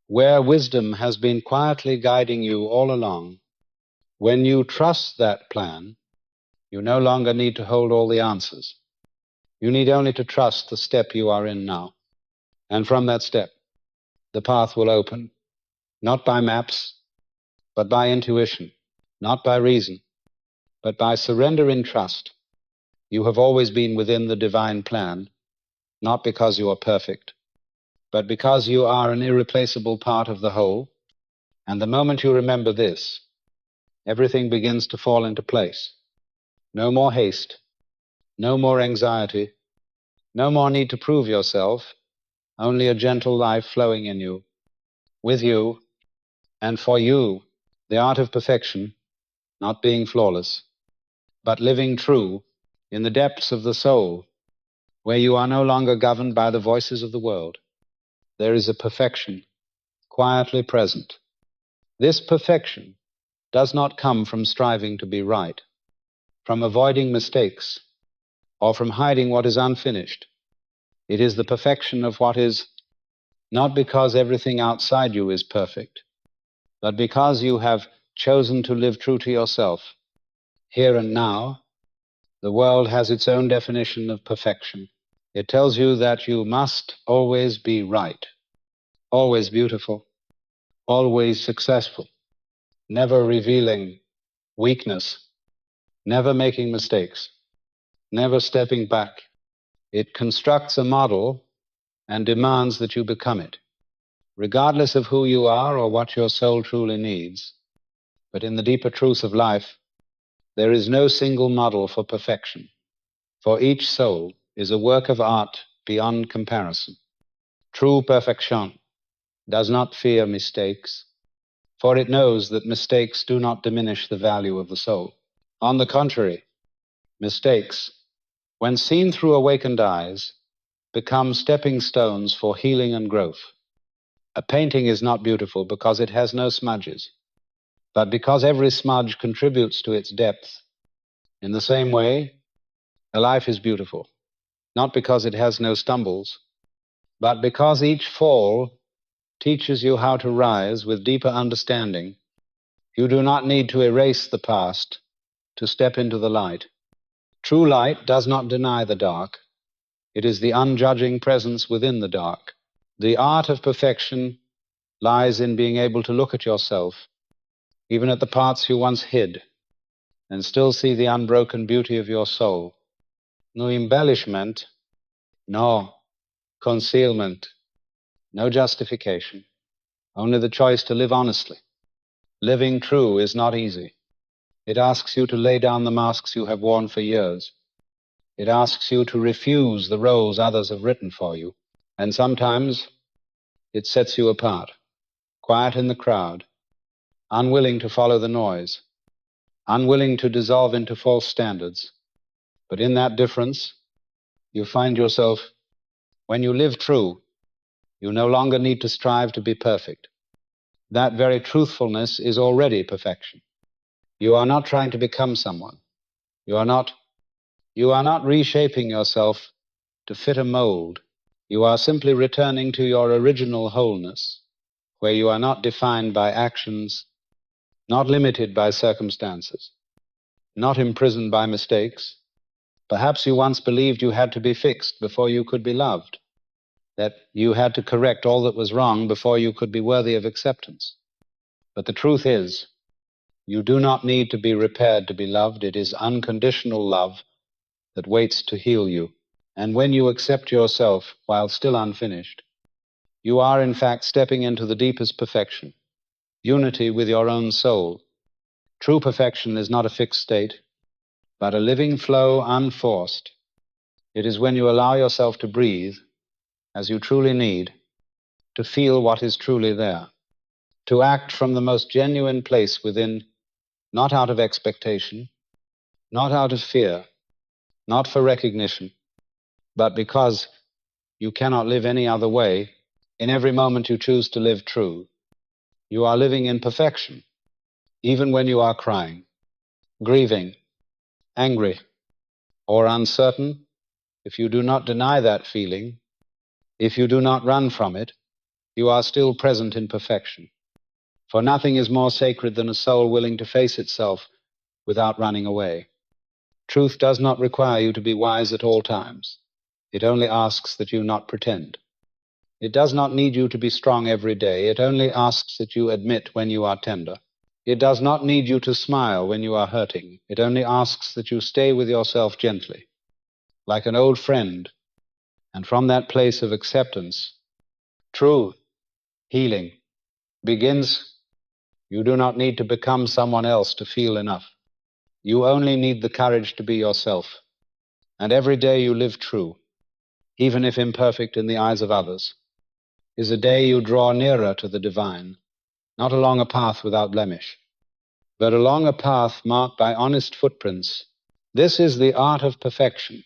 where wisdom has been quietly guiding you all along. When you trust that plan, you no longer need to hold all the answers. You need only to trust the step you are in now. And from that step, the path will open, not by maps, but by intuition, not by reason, but by surrender in trust. You have always been within the divine plan, not because you are perfect, but because you are an irreplaceable part of the whole. And the moment you remember this, everything begins to fall into place. No more haste, no more anxiety, no more need to prove yourself, only a gentle life flowing in you, with you, and for you, the art of perfection, not being flawless, but living true in the depths of the soul, where you are no longer governed by the voices of the world. There is a perfection quietly present. This perfection does not come from striving to be right, from avoiding mistakes, or from hiding what is unfinished. It is the perfection of what is, not because everything outside you is perfect, but because you have chosen to live true to yourself. Here and now, the world has its own definition of perfection. It tells you that you must always be right, always beautiful, always successful, never revealing weakness, never making mistakes, never stepping back. It constructs a model and demands that you become it, regardless of who you are or what your soul truly needs. But in the deeper truth of life, there is no single model for perfection, for each soul is a work of art beyond comparison. True perfection does not fear mistakes, for it knows that mistakes do not diminish the value of the soul. On the contrary, mistakes, when seen through awakened eyes, become stepping stones for healing and growth. A painting is not beautiful because it has no smudges, but because every smudge contributes to its depth. In the same way, a life is beautiful, not because it has no stumbles, but because each fall teaches you how to rise with deeper understanding. You do not need to erase the past to step into the light. True light does not deny the dark. It is the unjudging presence within the dark. The art of perfection lies in being able to look at yourself, even at the parts you once hid, and still see the unbroken beauty of your soul. No embellishment, no concealment, no justification, only the choice to live honestly. Living true is not easy. It asks you to lay down the masks you have worn for years. It asks you to refuse the roles others have written for you. And sometimes it sets you apart, quiet in the crowd, unwilling to follow the noise, unwilling to dissolve into false standards. But in that difference, you find yourself, when you live true, you no longer need to strive to be perfect. That very truthfulness is already perfection. You are not trying to become someone. You are not reshaping yourself to fit a mold. You are simply returning to your original wholeness, where you are not defined by actions, not limited by circumstances, not imprisoned by mistakes. Perhaps you once believed you had to be fixed before you could be loved, that you had to correct all that was wrong before you could be worthy of acceptance. But the truth is, you do not need to be repaired to be loved. It is unconditional love that waits to heal you. And when you accept yourself while still unfinished, you are in fact stepping into the deepest perfection, unity with your own soul. True perfection is not a fixed state, but a living flow unforced. It is when you allow yourself to breathe as you truly need, to feel what is truly there, to act from the most genuine place within, not out of expectation, not out of fear, not for recognition, but because you cannot live any other way. In every moment you choose to live true, you are living in perfection, even when you are crying, grieving, angry, or uncertain. If you do not deny that feeling, if you do not run from it, you are still present in perfection. For nothing is more sacred than a soul willing to face itself without running away. Truth does not require you to be wise at all times. It only asks that you not pretend. It does not need you to be strong every day. It only asks that you admit when you are tender. It does not need you to smile when you are hurting. It only asks that you stay with yourself gently, like an old friend, and from that place of acceptance, true healing begins. You do not need to become someone else to feel enough. You only need the courage to be yourself. And every day you live true, even if imperfect in the eyes of others, is a day you draw nearer to the divine, not along a path without blemish, but along a path marked by honest footprints. This is the art of perfection,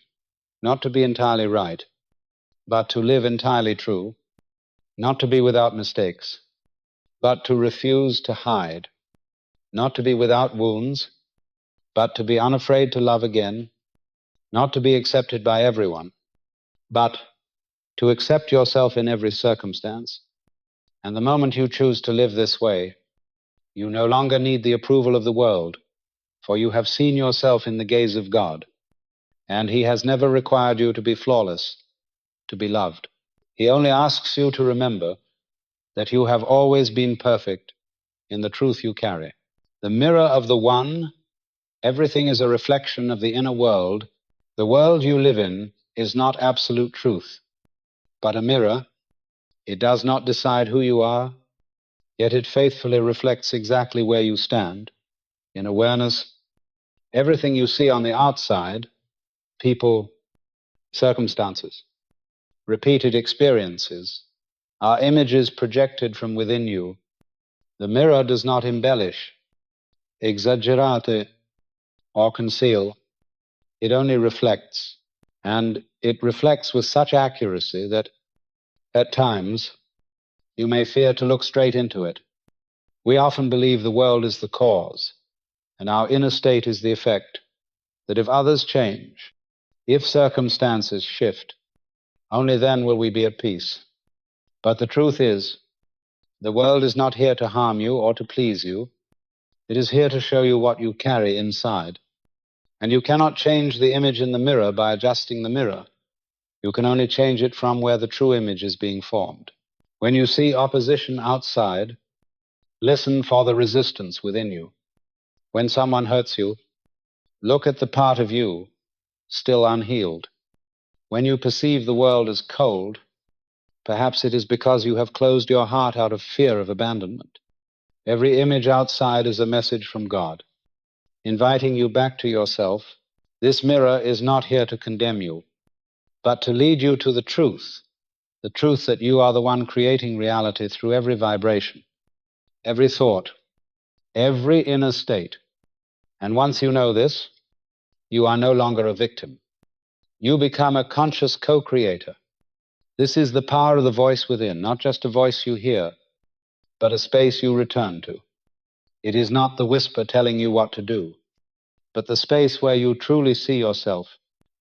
not to be entirely right, but to live entirely true, not to be without mistakes, but to refuse to hide, not to be without wounds, but to be unafraid to love again, not to be accepted by everyone, but to accept yourself in every circumstance. And the moment you choose to live this way, you no longer need the approval of the world, for you have seen yourself in the gaze of God, and He has never required you to be flawless, to be loved. He only asks you to remember that you have always been perfect in the truth you carry. The mirror of the One, everything is a reflection of the inner world. The world you live in is not absolute truth, but a mirror. It does not decide who you are, yet it faithfully reflects exactly where you stand. In awareness, everything you see on the outside, people, circumstances, repeated experiences, are images projected from within you. The mirror does not embellish, exaggerate, or conceal. It only reflects, and it reflects with such accuracy that at times you may fear to look straight into it. We often believe the world is the cause, and our inner state is the effect, that if others change, if circumstances shift, only then will we be at peace. But the truth is, the world is not here to harm you or to please you. It is here to show you what you carry inside. And you cannot change the image in the mirror by adjusting the mirror. You can only change it from where the true image is being formed. When you see opposition outside, listen for the resistance within you. When someone hurts you, look at the part of you still unhealed. When you perceive the world as cold, perhaps it is because you have closed your heart out of fear of abandonment. Every image outside is a message from God, inviting you back to yourself. This mirror is not here to condemn you, but to lead you to the truth that you are the one creating reality through every vibration, every thought, every inner state. And once you know this, you are no longer a victim. You become a conscious co-creator. This is the power of the voice within, not just a voice you hear, but a space you return to. It is not the whisper telling you what to do, but the space where you truly see yourself.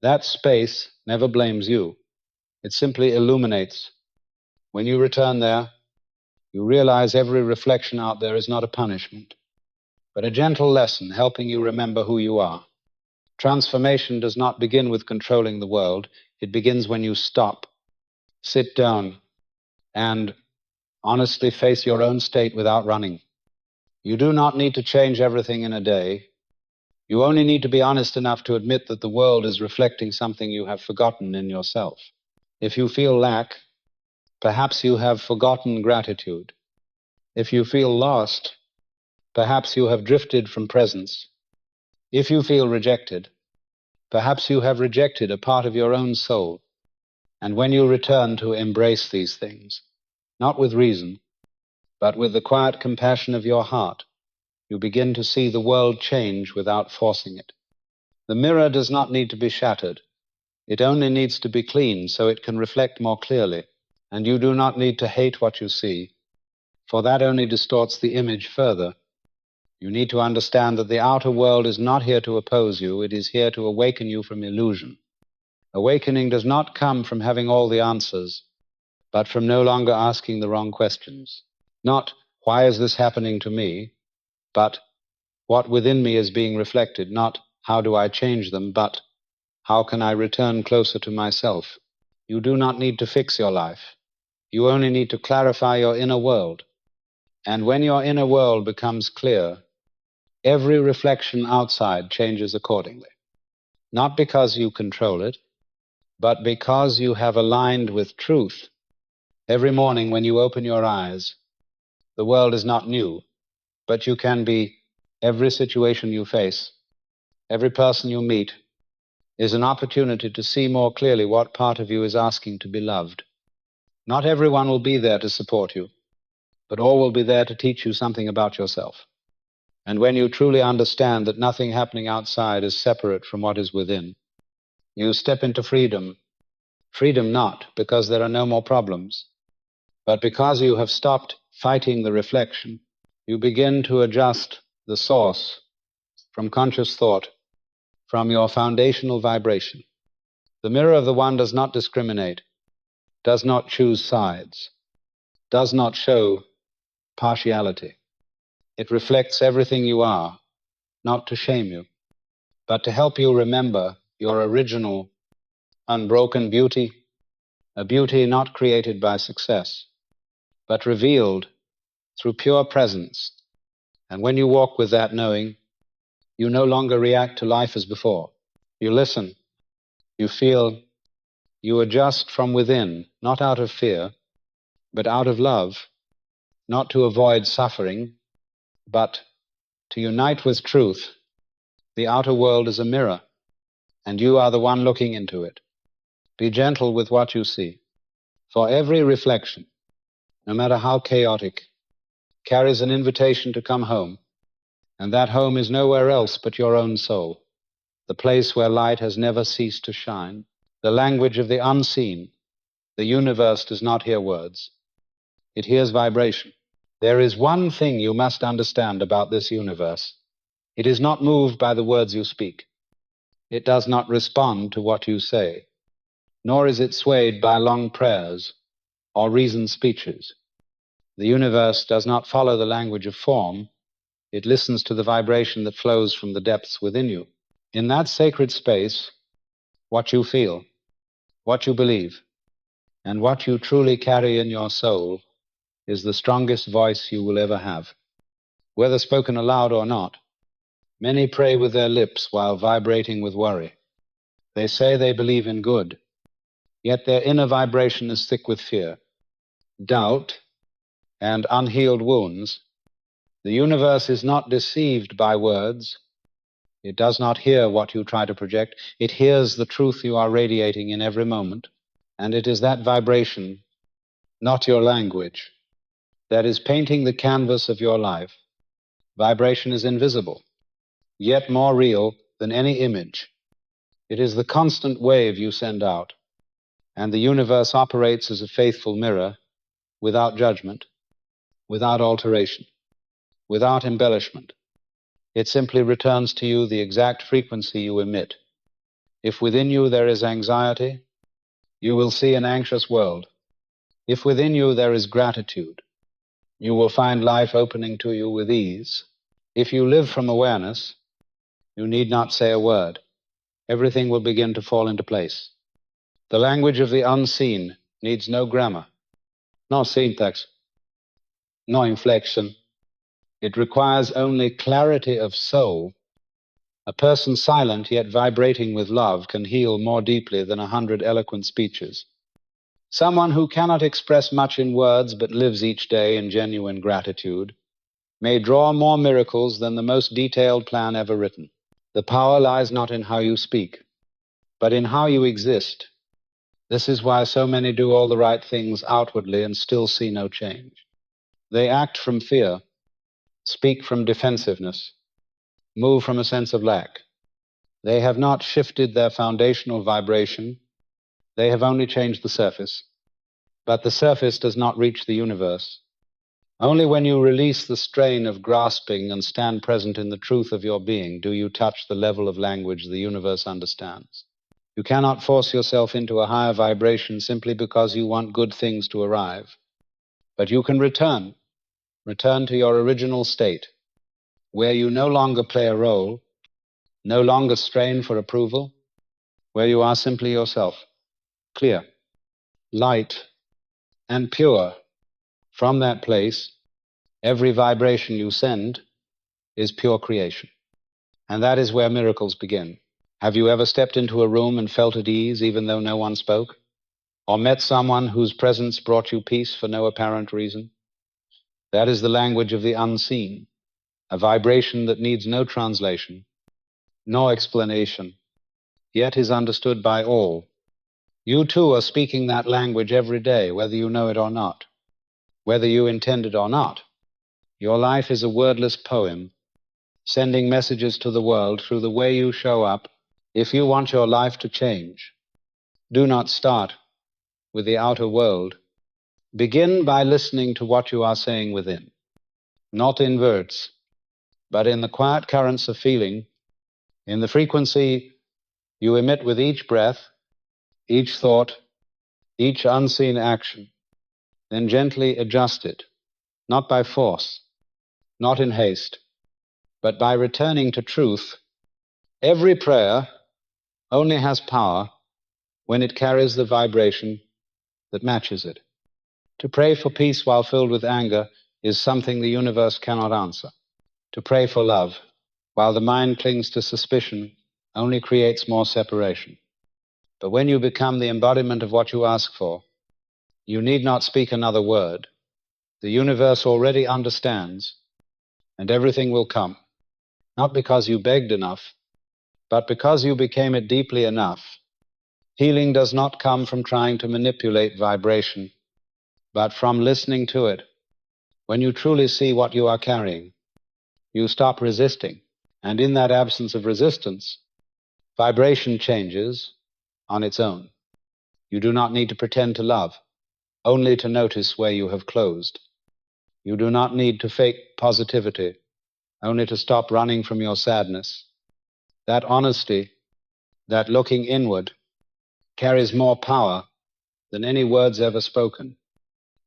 That space never blames you. It simply illuminates. When you return there, you realize every reflection out there is not a punishment, but a gentle lesson helping you remember who you are. Transformation does not begin with controlling the world. It begins when you stop, sit down, and honestly face your own state without running. You do not need to change everything in a day. You only need to be honest enough to admit that the world is reflecting something you have forgotten in yourself. If you feel lack, perhaps you have forgotten gratitude. If you feel lost, perhaps you have drifted from presence. If you feel rejected, perhaps you have rejected a part of your own soul. And when you return to embrace these things, not with reason, but with the quiet compassion of your heart, you begin to see the world change without forcing it. The mirror does not need to be shattered. It only needs to be cleaned so it can reflect more clearly. And you do not need to hate what you see, for that only distorts the image further. You need to understand that the outer world is not here to oppose you, it is here to awaken you from illusion. Awakening does not come from having all the answers, but from no longer asking the wrong questions. Not, why is this happening to me, but what within me is being reflected. Not, how do I change them, but how can I return closer to myself? You do not need to fix your life. You only need to clarify your inner world. And when your inner world becomes clear, every reflection outside changes accordingly. Not because you control it, but because you have aligned with truth. Every morning when you open your eyes, the world is not new, but you can be every situation you face, every person you meet, is an opportunity to see more clearly what part of you is asking to be loved. Not everyone will be there to support you, but all will be there to teach you something about yourself. And when you truly understand that nothing happening outside is separate from what is within, you step into freedom. Freedom not because there are no more problems, but because you have stopped fighting the reflection. You begin to adjust the source from conscious thought, from your foundational vibration. The mirror of the One does not discriminate, does not choose sides, does not show partiality. It reflects everything you are, not to shame you, but to help you remember your original, unbroken beauty, a beauty not created by success, but revealed through pure presence. And when you walk with that knowing, you no longer react to life as before. You listen, you feel, you adjust from within, not out of fear, but out of love, not to avoid suffering, but to unite with truth. The outer world is a mirror, and you are the one looking into it. Be gentle with what you see, for every reflection, no matter how chaotic, carries an invitation to come home, and that home is nowhere else but your own soul, the place where light has never ceased to shine, the language of the unseen. The universe does not hear words. It hears vibration. There is one thing you must understand about this universe. It is not moved by the words you speak. It does not respond to what you say, nor is it swayed by long prayers or reasoned speeches. The universe does not follow the language of form. It listens to the vibration that flows from the depths within you. In that sacred space, what you feel, what you believe, and what you truly carry in your soul is the strongest voice you will ever have. Whether spoken aloud or not, many pray with their lips while vibrating with worry. They say they believe in good, yet their inner vibration is thick with fear, doubt, and unhealed wounds. The universe is not deceived by words. It does not hear what you try to project. It hears the truth you are radiating in every moment, and it is that vibration, not your language, that is painting the canvas of your life. Vibration is invisible, yet more real than any image. It is the constant wave you send out, and the universe operates as a faithful mirror, without judgment, without alteration, without embellishment. It simply returns to you the exact frequency you emit. If within you there is anxiety, you will see an anxious world. If within you there is gratitude, you will find life opening to you with ease. If you live from awareness, you need not say a word. Everything will begin to fall into place. The language of the unseen needs no grammar, no syntax, no inflection. It requires only clarity of soul, A person silent yet vibrating with love can heal more deeply than 100 eloquent speeches. Someone who cannot express much in words but lives each day in genuine gratitude may draw more miracles than the most detailed plan ever written. The power lies not in how you speak, but in how you exist. This is why so many do all the right things outwardly and still see no change. They act from fear, speak from defensiveness, move from a sense of lack. They have not shifted their foundational vibration. They have only changed the surface. But the surface does not reach the universe. Only when you release the strain of grasping and stand present in the truth of your being do you touch the level of language the universe understands. You cannot force yourself into a higher vibration simply because you want good things to arrive. But you can return to your original state, where you no longer play a role, no longer strain for approval, where you are simply yourself, clear, light, and pure. From that place, every vibration you send is pure creation. And that is where miracles begin. Have you ever stepped into a room and felt at ease even though no one spoke? Or met someone whose presence brought you peace for no apparent reason? That is the language of the unseen, a vibration that needs no translation, no explanation, yet is understood by all. You too are speaking that language every day, whether you know it or not. Whether you intend it or not, your life is a wordless poem, sending messages to the world through the way you show up. If you want your life to change, do not start with the outer world. Begin by listening to what you are saying within, not in words, but in the quiet currents of feeling, in the frequency you emit with each breath, each thought, each unseen action. Then gently adjust it, not by force, not in haste, but by returning to truth. Every prayer only has power when it carries the vibration that matches it. To pray for peace while filled with anger is something the universe cannot answer. To pray for love while the mind clings to suspicion only creates more separation. But when you become the embodiment of what you ask for, you need not speak another word. The universe already understands, and everything will come, not because you begged enough, but because you became it deeply enough. Healing does not come from trying to manipulate vibration, but from listening to it. When you truly see what you are carrying, you stop resisting, and in that absence of resistance, vibration changes on its own. You do not need to pretend to love, only to notice where you have closed. You do not need to fake positivity, only to stop running from your sadness. That honesty, that looking inward, carries more power than any words ever spoken.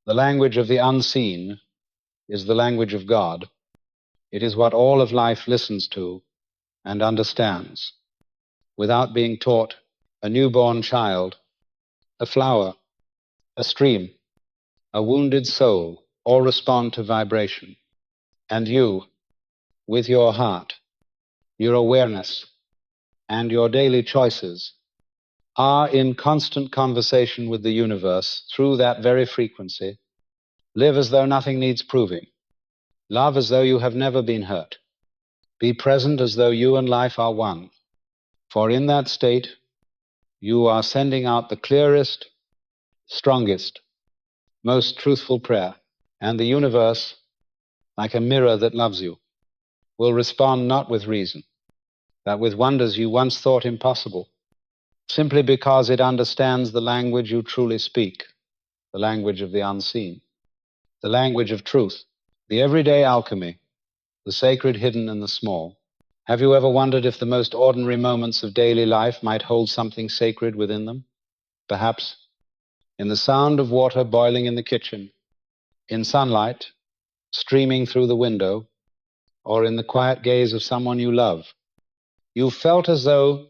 The language of the unseen is the language of God. It is what all of life listens to and understands. Without being taught, a newborn child, a flower, a stream, a wounded soul, all respond to vibration. And you, with your heart, your awareness, and your daily choices, are in constant conversation with the universe through that very frequency. Live as though nothing needs proving. Love as though you have never been hurt. Be present as though you and life are one. For in that state, you are sending out the clearest, strongest, most truthful prayer. And the universe, like a mirror that loves you, will respond not with reason, but with wonders you once thought impossible, simply because it understands the language you truly speak, the language of the unseen, the language of truth, the everyday alchemy, the sacred hidden in the small. Have you ever wondered if the most ordinary moments of daily life might hold something sacred within them? Perhaps in the sound of water boiling in the kitchen, in sunlight streaming through the window, or in the quiet gaze of someone you love. You felt as though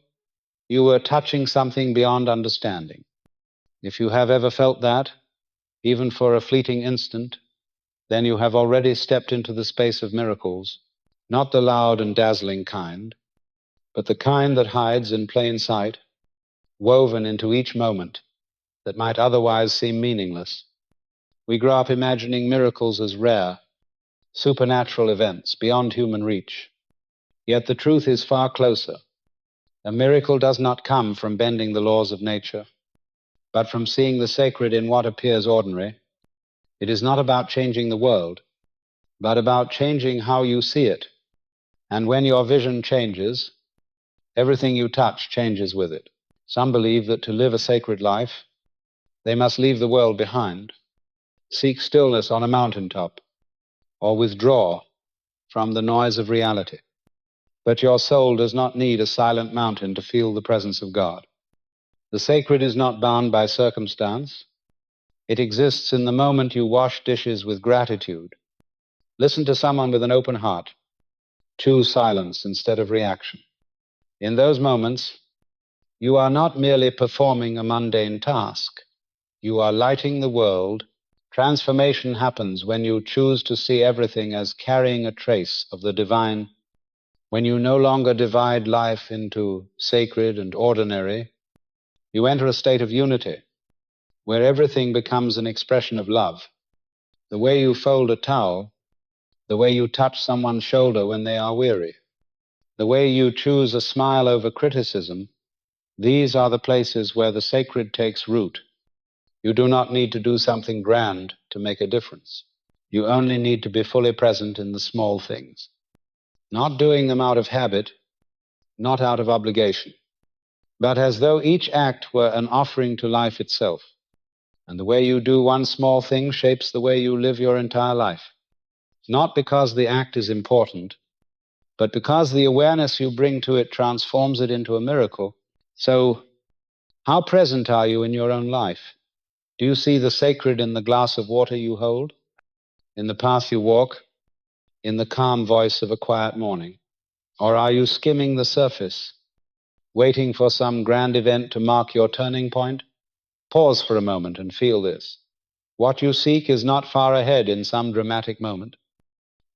you were touching something beyond understanding. If you have ever felt that, even for a fleeting instant, then you have already stepped into the space of miracles, not the loud and dazzling kind, but the kind that hides in plain sight, woven into each moment that might otherwise seem meaningless. We grow up imagining miracles as rare, supernatural events beyond human reach. Yet the truth is far closer. A miracle does not come from bending the laws of nature, but from seeing the sacred in what appears ordinary. It is not about changing the world, but about changing how you see it. And when your vision changes, everything you touch changes with it. Some believe that to live a sacred life, they must leave the world behind, seek stillness on a mountaintop, or withdraw from the noise of reality. But your soul does not need a silent mountain to feel the presence of God. The sacred is not bound by circumstance. It exists in the moment you wash dishes with gratitude. Listen to someone with an open heart. Choose silence instead of reaction. In those moments, you are not merely performing a mundane task. You are lighting the world. Transformation happens when you choose to see everything as carrying a trace of the divine, when you no longer divide life into sacred and ordinary. You enter a state of unity, where everything becomes an expression of love. The way you fold a towel, the way you touch someone's shoulder when they are weary, the way you choose a smile over criticism, these are the places where the sacred takes root. You do not need to do something grand to make a difference. You only need to be fully present in the small things, not doing them out of habit, not out of obligation, but as though each act were an offering to life itself. And the way you do one small thing shapes the way you live your entire life, not because the act is important, but because the awareness you bring to it transforms it into a miracle. So, how present are you in your own life? Do you see the sacred in the glass of water you hold, in the path you walk, in the calm voice of a quiet morning? Or are you skimming the surface, waiting for some grand event to mark your turning point? Pause for a moment and feel this. What you seek is not far ahead in some dramatic moment,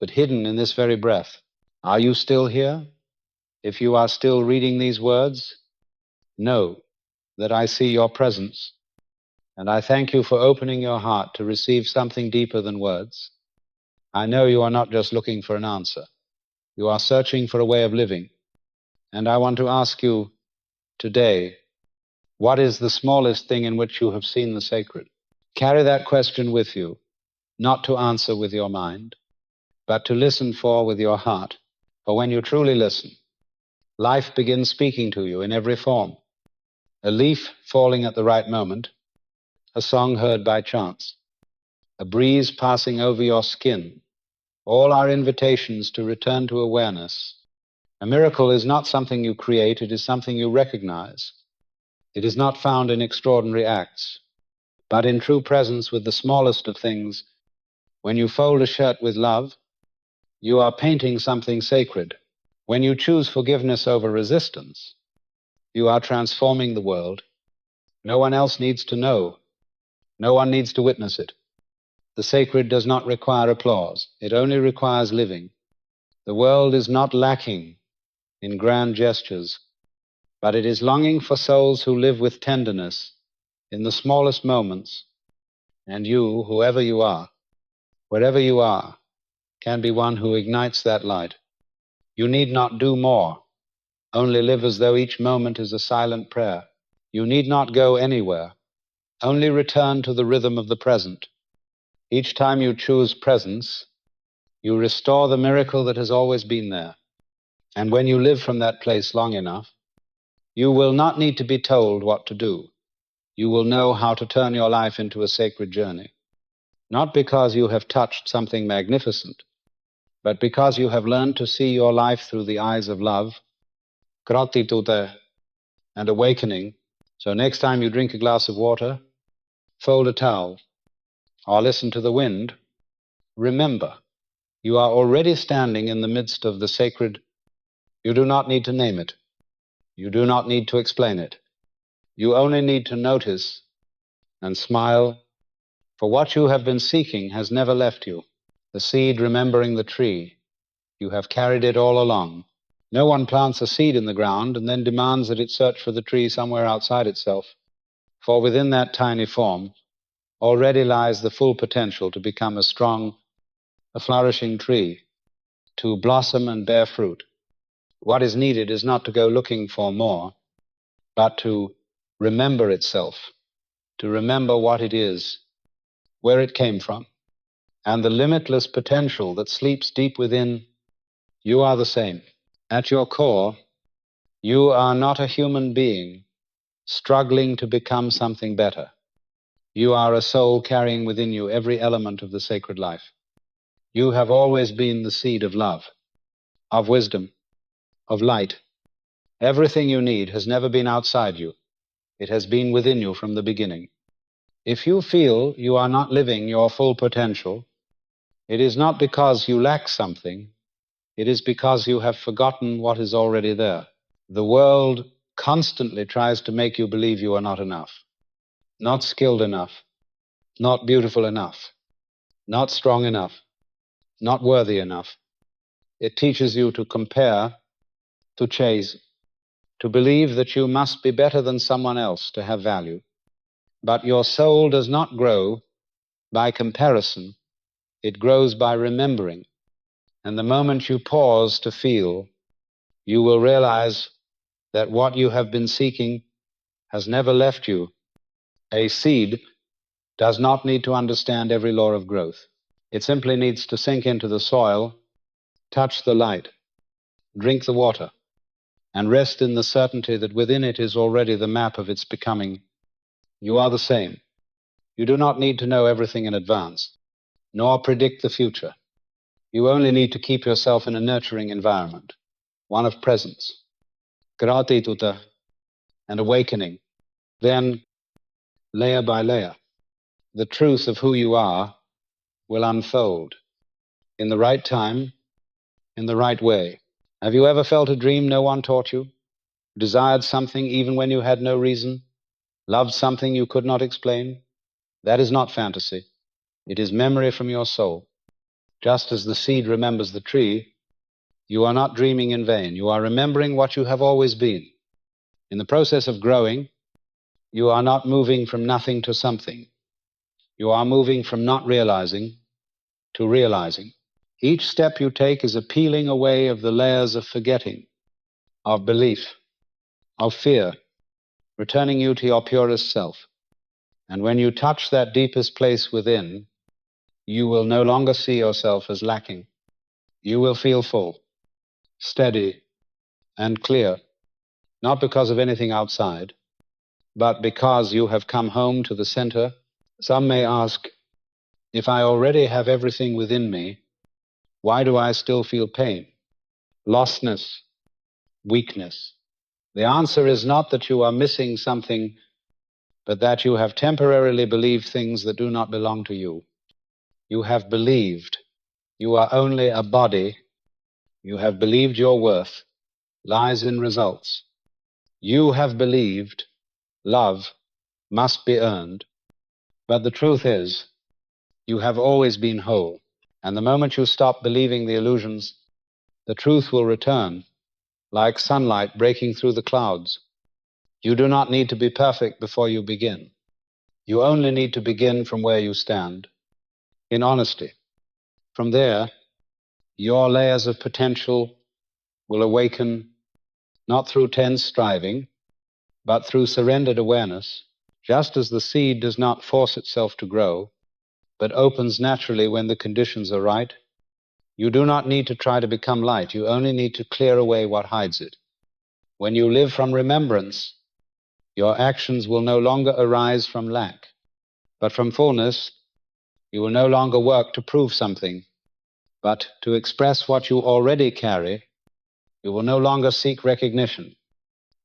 but hidden in this very breath. Are you still here? If you are still reading these words, know that I see your presence, and I thank you for opening your heart to receive something deeper than words. I know you are not just looking for an answer. You are searching for a way of living. And I want to ask you today, what is the smallest thing in which you have seen the sacred? Carry that question with you, not to answer with your mind, but to listen for with your heart. For when you truly listen, life begins speaking to you in every form. A leaf falling at the right moment, a song heard by chance, a breeze passing over your skin, all are invitations to return to awareness. A miracle is not something you create, it is something you recognize. It is not found in extraordinary acts, but in true presence with the smallest of things. When you fold a shirt with love, you are painting something sacred. When you choose forgiveness over resistance, you are transforming the world. No one else needs to know. No one needs to witness it. The sacred does not require applause. It only requires living. The world is not lacking in grand gestures, but it is longing for souls who live with tenderness in the smallest moments. And you, whoever you are, wherever you are, can be one who ignites that light. You need not do more. Only live as though each moment is a silent prayer. You need not go anywhere. Only return to the rhythm of the present. Each time you choose presence, you restore the miracle that has always been there. And when you live from that place long enough, you will not need to be told what to do. You will know how to turn your life into a sacred journey. Not because you have touched something magnificent, but because you have learned to see your life through the eyes of love, gratitude, and awakening. So next time you drink a glass of water, fold a towel, or listen to the wind, remember, you are already standing in the midst of the sacred. You do not need to name it. You do not need to explain it. You only need to notice and smile, for what you have been seeking has never left you. The seed remembering the tree, you have carried it all along. No one plants a seed in the ground and then demands that it search for the tree somewhere outside itself, for within that tiny form already lies the full potential to become a strong, a flourishing tree, to blossom and bear fruit. What is needed is not to go looking for more, but to remember itself, to remember what it is, where it came from, and the limitless potential that sleeps deep within. You are the same. At your core, you are not a human being struggling to become something better. You are a soul carrying within you every element of the sacred life. You have always been the seed of love, of wisdom, of light. Everything you need has never been outside you. It has been within you from the beginning. If you feel you are not living your full potential, it is not because you lack something, it is because you have forgotten what is already there. The world constantly tries to make you believe you are not enough, not skilled enough, not beautiful enough, not strong enough, not worthy enough. It teaches you to compare, to chase, to believe that you must be better than someone else to have value. But your soul does not grow by comparison, it grows by remembering. And the moment you pause to feel, you will realize that what you have been seeking has never left you. A seed does not need to understand every law of growth. It simply needs to sink into the soil, touch the light, drink the water, and rest in the certainty that within it is already the map of its becoming. You are the same. You do not need to know everything in advance, nor predict the future. You only need to keep yourself in a nurturing environment, one of presence, gratitude, and awakening. Then, layer by layer, the truth of who you are will unfold in the right time, in the right way. Have you ever felt a dream no one taught you? Desired something even when you had no reason? Loved something you could not explain? That is not fantasy. It is memory from your soul. Just as the seed remembers the tree, you are not dreaming in vain. You are remembering what you have always been. In the process of growing, you are not moving from nothing to something. You are moving from not realizing to realizing. Each step you take is a peeling away of the layers of forgetting, of belief, of fear, returning you to your purest self. And when you touch that deepest place within, you will no longer see yourself as lacking. You will feel full, steady, and clear, not because of anything outside, but because you have come home to the center. Some may ask, if I already have everything within me, why do I still feel pain, lostness, weakness? The answer is not that you are missing something, but that you have temporarily believed things that do not belong to you. You have believed you are only a body. You have believed your worth lies in results. You have believed love must be earned. But the truth is, you have always been whole. And the moment you stop believing the illusions, the truth will return, like sunlight breaking through the clouds. You do not need to be perfect before you begin. You only need to begin from where you stand, in honesty. From there, your layers of potential will awaken, not through tense striving, but through surrendered awareness. Just as the seed does not force itself to grow, but opens naturally when the conditions are right, you do not need to try to become light. You only need to clear away what hides it. When you live from remembrance, your actions will no longer arise from lack, but from fullness. You will no longer work to prove something, but to express what you already carry. You will no longer seek recognition,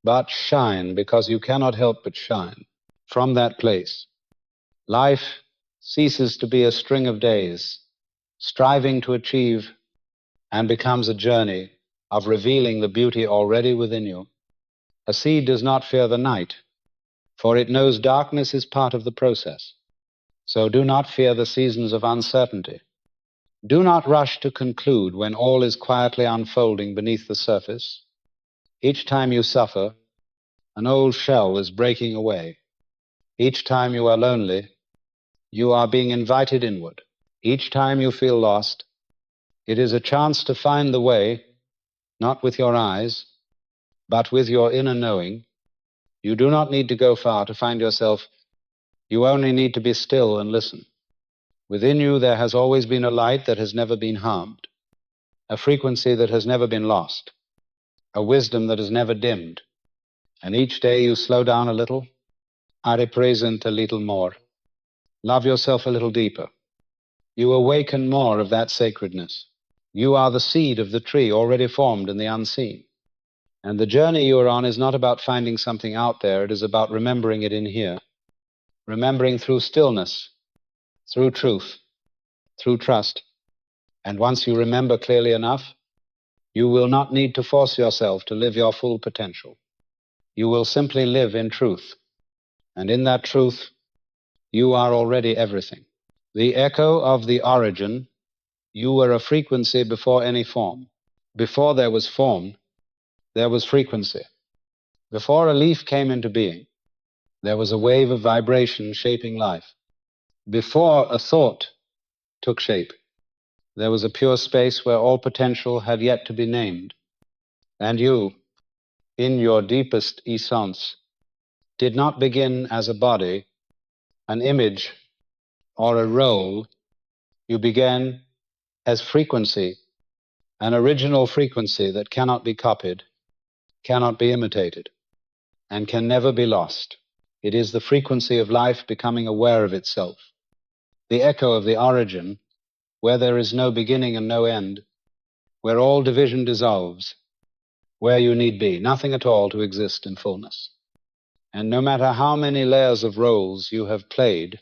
but shine because you cannot help but shine. From that place, life ceases to be a string of days, striving to achieve, and becomes a journey of revealing the beauty already within you. A seed does not fear the night, for it knows darkness is part of the process. So do not fear the seasons of uncertainty. Do not rush to conclude when all is quietly unfolding beneath the surface. Each time you suffer, an old shell is breaking away. Each time you are lonely, you are being invited inward. Each time you feel lost, it is a chance to find the way, not with your eyes, but with your inner knowing. You do not need to go far to find yourself. You only need to be still and listen. Within you there has always been a light that has never been harmed, a frequency that has never been lost, a wisdom that has never dimmed. And each day you slow down a little, are present a little more. Love yourself a little deeper. You awaken more of that sacredness. You are the seed of the tree already formed in the unseen. And the journey you are on is not about finding something out there, it is about remembering it in here. Remembering through stillness, through truth, through trust. And once you remember clearly enough, you will not need to force yourself to live your full potential. You will simply live in truth. And in that truth, you are already everything. The echo of the origin, you were a frequency before any form. Before there was form, there was frequency. Before a leaf came into being, there was a wave of vibration shaping life. Before a thought took shape, there was a pure space where all potential had yet to be named. And you, in your deepest essence, did not begin as a body, an image, or a role. You began as frequency, an original frequency that cannot be copied, cannot be imitated, and can never be lost. It is the frequency of life becoming aware of itself, the echo of the origin, where there is no beginning and no end, where all division dissolves, where you need be, nothing at all to exist in fullness. And no matter how many layers of roles you have played,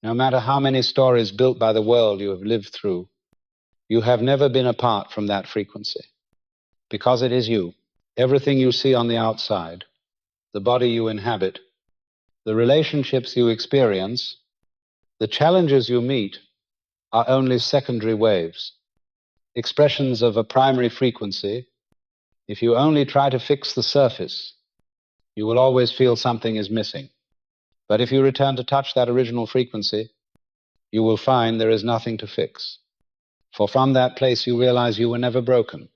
no matter how many stories built by the world you have lived through, you have never been apart from that frequency, because it is you. Everything you see on the outside, the body you inhabit, the relationships you experience, the challenges you meet are only secondary waves, expressions of a primary frequency. If you only try to fix the surface, you will always feel something is missing. But if you return to touch that original frequency, you will find there is nothing to fix. For from that place you realize you were never broken,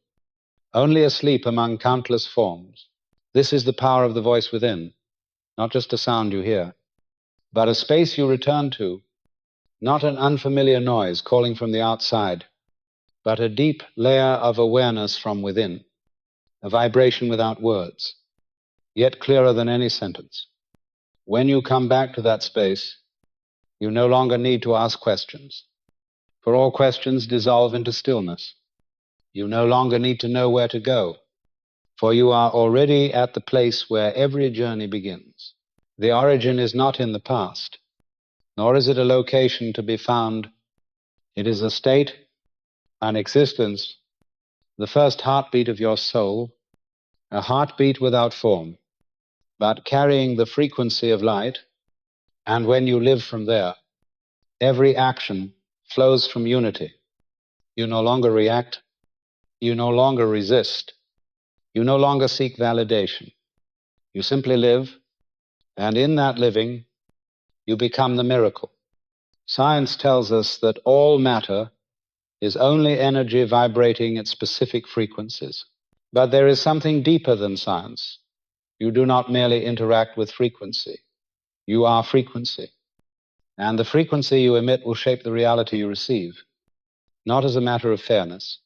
only asleep among countless forms. This is the power of the voice within, not just a sound you hear, but a space you return to, not an unfamiliar noise calling from the outside, but a deep layer of awareness from within, a vibration without words, yet clearer than any sentence. When you come back to that space, you no longer need to ask questions, for all questions dissolve into stillness. You no longer need to know where to go, for you are already at the place where every journey begins. The origin is not in the past, nor is it a location to be found. It is a state, an existence, the first heartbeat of your soul, a heartbeat without form, but carrying the frequency of light. And when you live from there, every action flows from unity. You no longer react, you no longer resist, you no longer seek validation. You simply live, and in that living, you become the miracle. Science tells us that all matter is only energy vibrating at specific frequencies. But there is something deeper than science. You do not merely interact with frequency. You are frequency. And the frequency you emit will shape the reality you receive, not as a matter of fairness,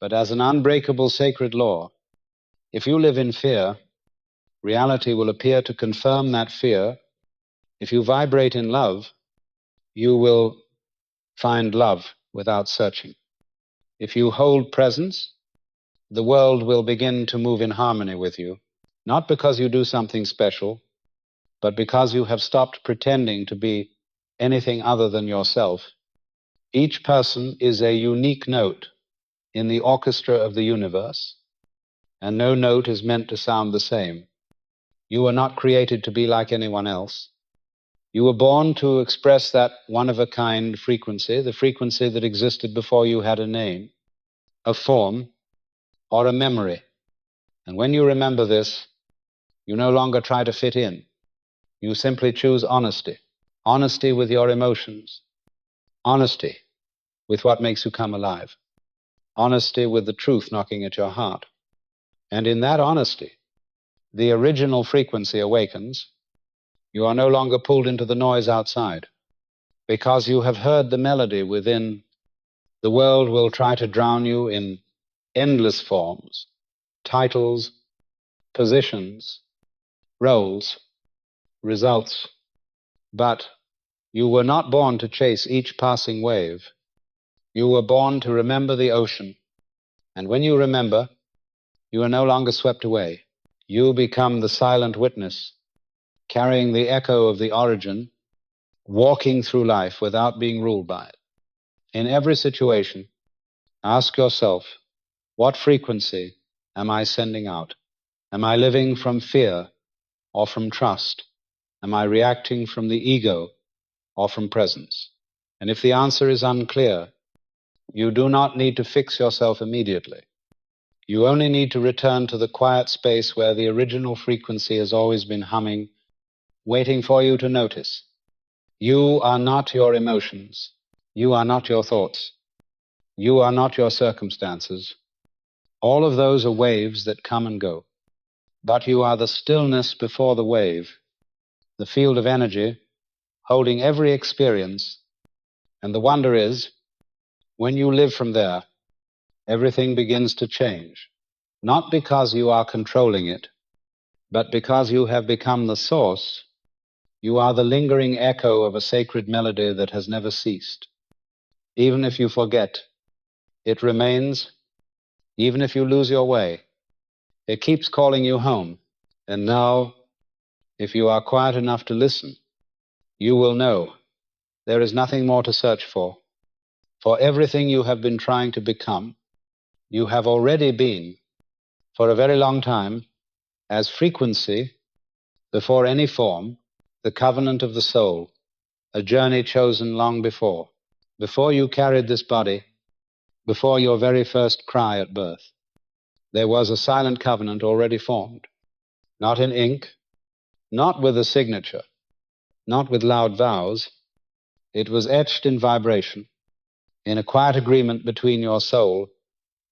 but as an unbreakable sacred law. If you live in fear, reality will appear to confirm that fear. If you vibrate in love, you will find love without searching. If you hold presence, the world will begin to move in harmony with you, not because you do something special, but because you have stopped pretending to be anything other than yourself. Each person is a unique note in the orchestra of the universe, and no note is meant to sound the same. You are not created to be like anyone else. You were born to express that one-of-a-kind frequency, the frequency that existed before you had a name, a form, or a memory. And when you remember this, you no longer try to fit in. You simply choose honesty. Honesty with your emotions. Honesty with what makes you come alive. Honesty with the truth knocking at your heart. And in that honesty, the original frequency awakens. You are no longer pulled into the noise outside. Because you have heard the melody within, the world will try to drown you in endless forms, titles, positions, roles, results. But you were not born to chase each passing wave. You were born to remember the ocean. And when you remember, you are no longer swept away. You become the silent witness, carrying the echo of the origin, walking through life without being ruled by it. In every situation, ask yourself, what frequency am I sending out? Am I living from fear or from trust? Am I reacting from the ego or from presence? And if the answer is unclear, you do not need to fix yourself immediately. You only need to return to the quiet space where the original frequency has always been humming, waiting for you to notice. You are not your emotions. You are not your thoughts. You are not your circumstances. All of those are waves that come and go. But you are the stillness before the wave, the field of energy holding every experience. And the wonder is, when you live from there, everything begins to change. Not because you are controlling it, but because you have become the source. You are the lingering echo of a sacred melody that has never ceased. Even if you forget, it remains. Even if you lose your way, it keeps calling you home. And now, if you are quiet enough to listen, you will know there is nothing more to search for. For everything you have been trying to become, you have already been, for a very long time, as frequency, before any form, the covenant of the soul, a journey chosen long before. Before you carried this body, before your very first cry at birth, there was a silent covenant already formed, not in ink, not with a signature, not with loud vows. It was etched in vibration, in a quiet agreement between your soul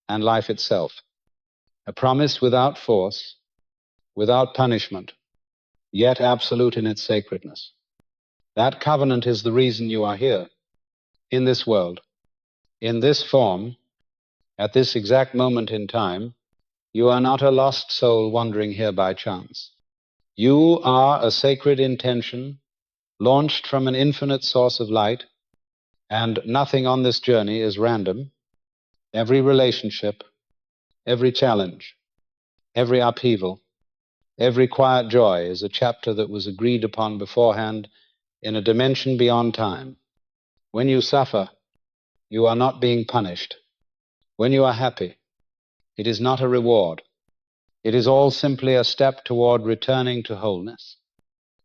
and life itself, a promise without force, without punishment, yet absolute in its sacredness. That covenant is the reason you are here, in this world, in this form, at this exact moment in time. You are not a lost soul wandering here by chance. You are a sacred intention launched from an infinite source of light, and nothing on this journey is random. Every relationship, every challenge, every upheaval, every quiet joy is a chapter that was agreed upon beforehand in a dimension beyond time. When you suffer, you are not being punished. When you are happy, it is not a reward. It is all simply a step toward returning to wholeness.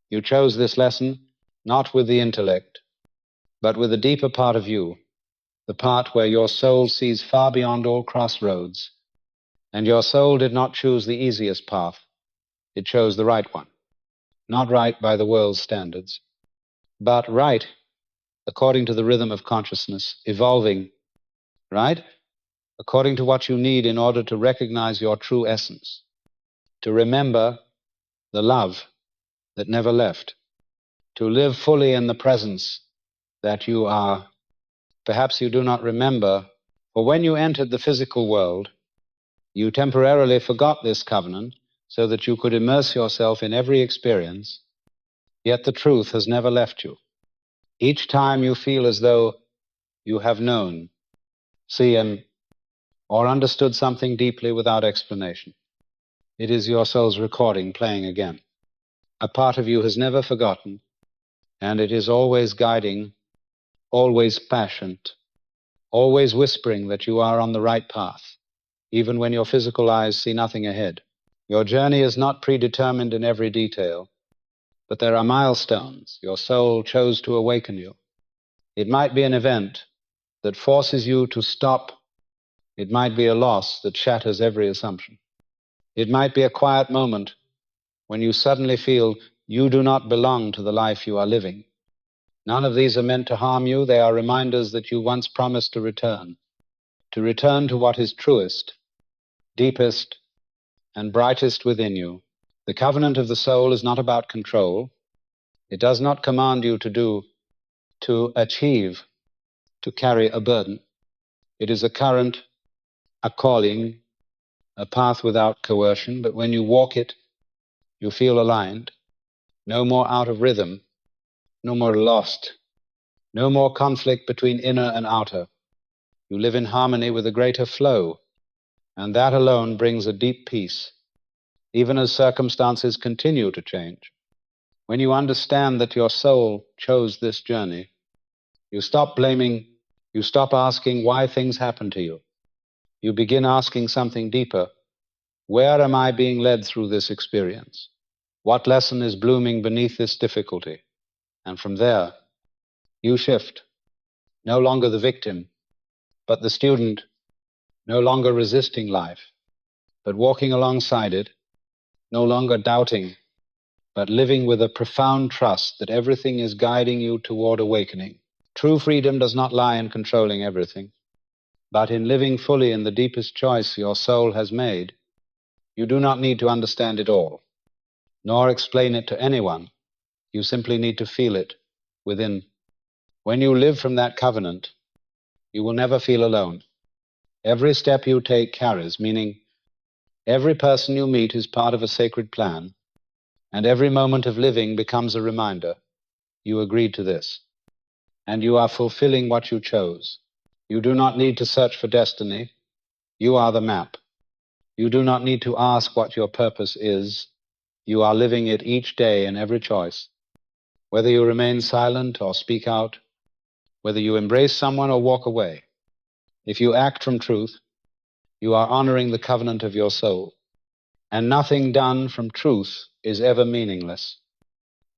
You chose this lesson not with the intellect, but with the deeper part of you, the part where your soul sees far beyond all crossroads. And your soul did not choose the easiest path. It chose the right one. Not right by the world's standards, but right according to the rhythm of consciousness, evolving, right? According to what you need in order to recognize your true essence, to remember the love that never left, to live fully in the presence that you are. Perhaps you do not remember, for when you entered the physical world, you temporarily forgot this covenant so that you could immerse yourself in every experience, yet the truth has never left you. Each time you feel as though you have known, seen, or understood something deeply without explanation, it is your soul's recording playing again. A part of you has never forgotten, and it is always guiding, always passionate, always whispering that you are on the right path, even when your physical eyes see nothing ahead. Your journey is not predetermined in every detail, but there are milestones. Your soul chose to awaken you. It might be an event that forces you to stop. It might be a loss that shatters every assumption. It might be a quiet moment when you suddenly feel you do not belong to the life you are living. None of these are meant to harm you. They are reminders that you once promised to return to what is truest, deepest, and brightest within you. The covenant of the soul is not about control. It does not command you to achieve, to carry a burden. It is a current, a calling, a path without coercion, but when you walk it, you feel aligned, no more out of rhythm, no more lost, no more conflict between inner and outer. You live in harmony with a greater flow, and that alone brings a deep peace, even as circumstances continue to change. When you understand that your soul chose this journey, you stop blaming, you stop asking why things happen to you. You begin asking something deeper. Where am I being led through this experience? What lesson is blooming beneath this difficulty? And from there, you shift, no longer the victim, but the student, no longer resisting life, but walking alongside it, no longer doubting, but living with a profound trust that everything is guiding you toward awakening. True freedom does not lie in controlling everything, but in living fully in the deepest choice your soul has made. You do not need to understand it all, nor explain it to anyone. You simply need to feel it within. When you live from that covenant, you will never feel alone. Every step you take carries, meaning every person you meet is part of a sacred plan, and every moment of living becomes a reminder. You agreed to this, and you are fulfilling what you chose. You do not need to search for destiny. You are the map. You do not need to ask what your purpose is. You are living it each day in every choice. Whether you remain silent or speak out, whether you embrace someone or walk away, if you act from truth, you are honoring the covenant of your soul. And nothing done from truth is ever meaningless.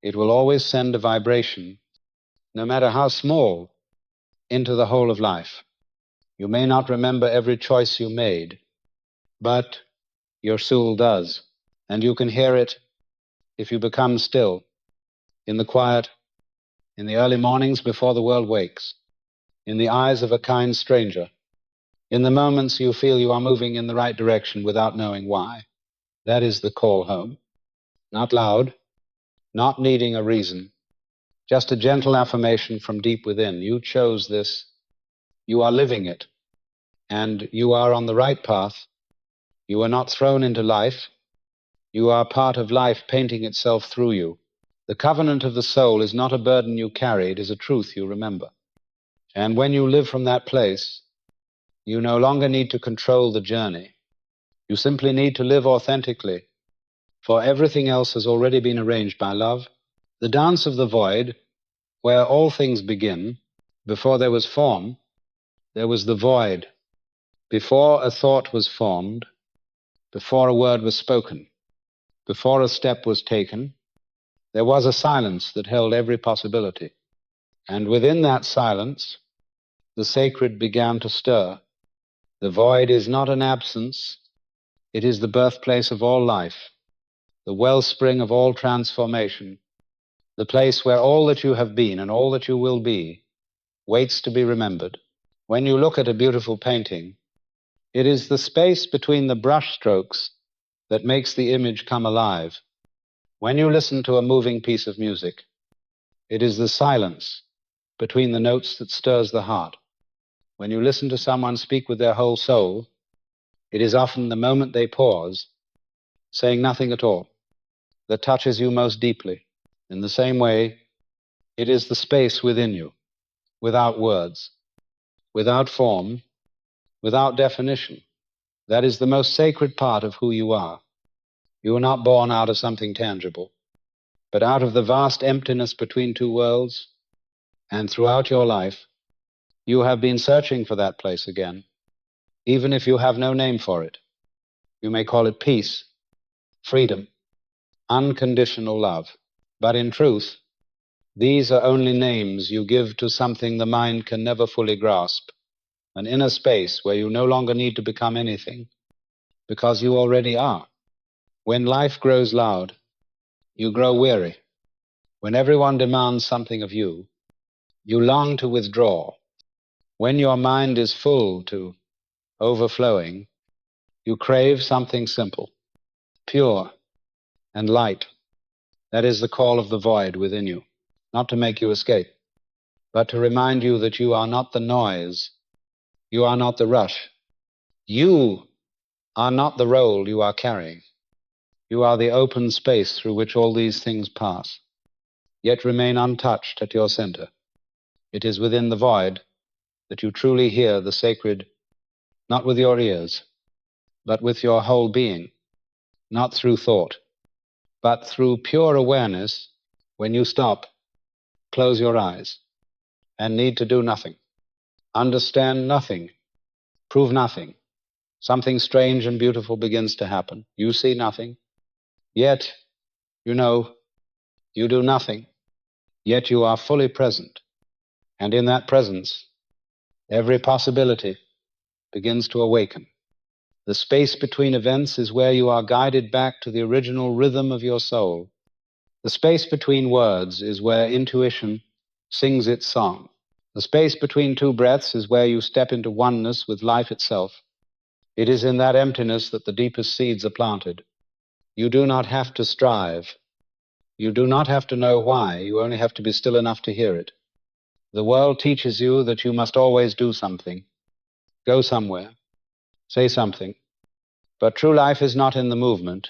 It will always send a vibration, no matter how small, into the whole of life. You may not remember every choice you made, but your soul does, and you can hear it if you become still, in the quiet, in the early mornings before the world wakes, in the eyes of a kind stranger, in the moments you feel you are moving in the right direction without knowing why. That is the call home. Not loud, not needing a reason, just a gentle affirmation from deep within. You chose this, you are living it, and you are on the right path. You are not thrown into life. You are part of life painting itself through you. The covenant of the soul is not a burden you carry, it is a truth you remember. And when you live from that place, you no longer need to control the journey. You simply need to live authentically, for everything else has already been arranged by love. The dance of the void, where all things begin, before there was form, there was the void. Before a thought was formed, before a word was spoken, before a step was taken, there was a silence that held every possibility. And within that silence, the sacred began to stir. The void is not an absence, it is the birthplace of all life, the wellspring of all transformation, the place where all that you have been and all that you will be waits to be remembered. When you look at a beautiful painting, it is the space between the brush strokes that makes the image come alive. When you listen to a moving piece of music, it is the silence between the notes that stirs the heart. When you listen to someone speak with their whole soul, it is often the moment they pause, saying nothing at all, that touches you most deeply. In the same way, it is the space within you, without words, without form, without definition. That is the most sacred part of who you are. You are not born out of something tangible, but out of the vast emptiness between two worlds, and throughout your life, you have been searching for that place again, even if you have no name for it. You may call it peace, freedom, unconditional love. But in truth, these are only names you give to something the mind can never fully grasp, an inner space where you no longer need to become anything, because you already are. When life grows loud, you grow weary. When everyone demands something of you, you long to withdraw. When your mind is full to overflowing, you crave something simple, pure, and light. That is the call of the void within you, not to make you escape, but to remind you that you are not the noise, you are not the rush, you are not the role you are carrying. You are the open space through which all these things pass, yet remain untouched at your center. It is within the void that you truly hear the sacred, not with your ears, but with your whole being, not through thought, but through pure awareness. When you stop, close your eyes, and need to do nothing, understand nothing, prove nothing, something strange and beautiful begins to happen. You see nothing, yet you know you do nothing, yet you are fully present. And in that presence, every possibility begins to awaken. The space between events is where you are guided back to the original rhythm of your soul. The space between words is where intuition sings its song. The space between two breaths is where you step into oneness with life itself. It is in that emptiness that the deepest seeds are planted. You do not have to strive. You do not have to know why. You only have to be still enough to hear it. The world teaches you that you must always do something, go somewhere, say something. But true life is not in the movement.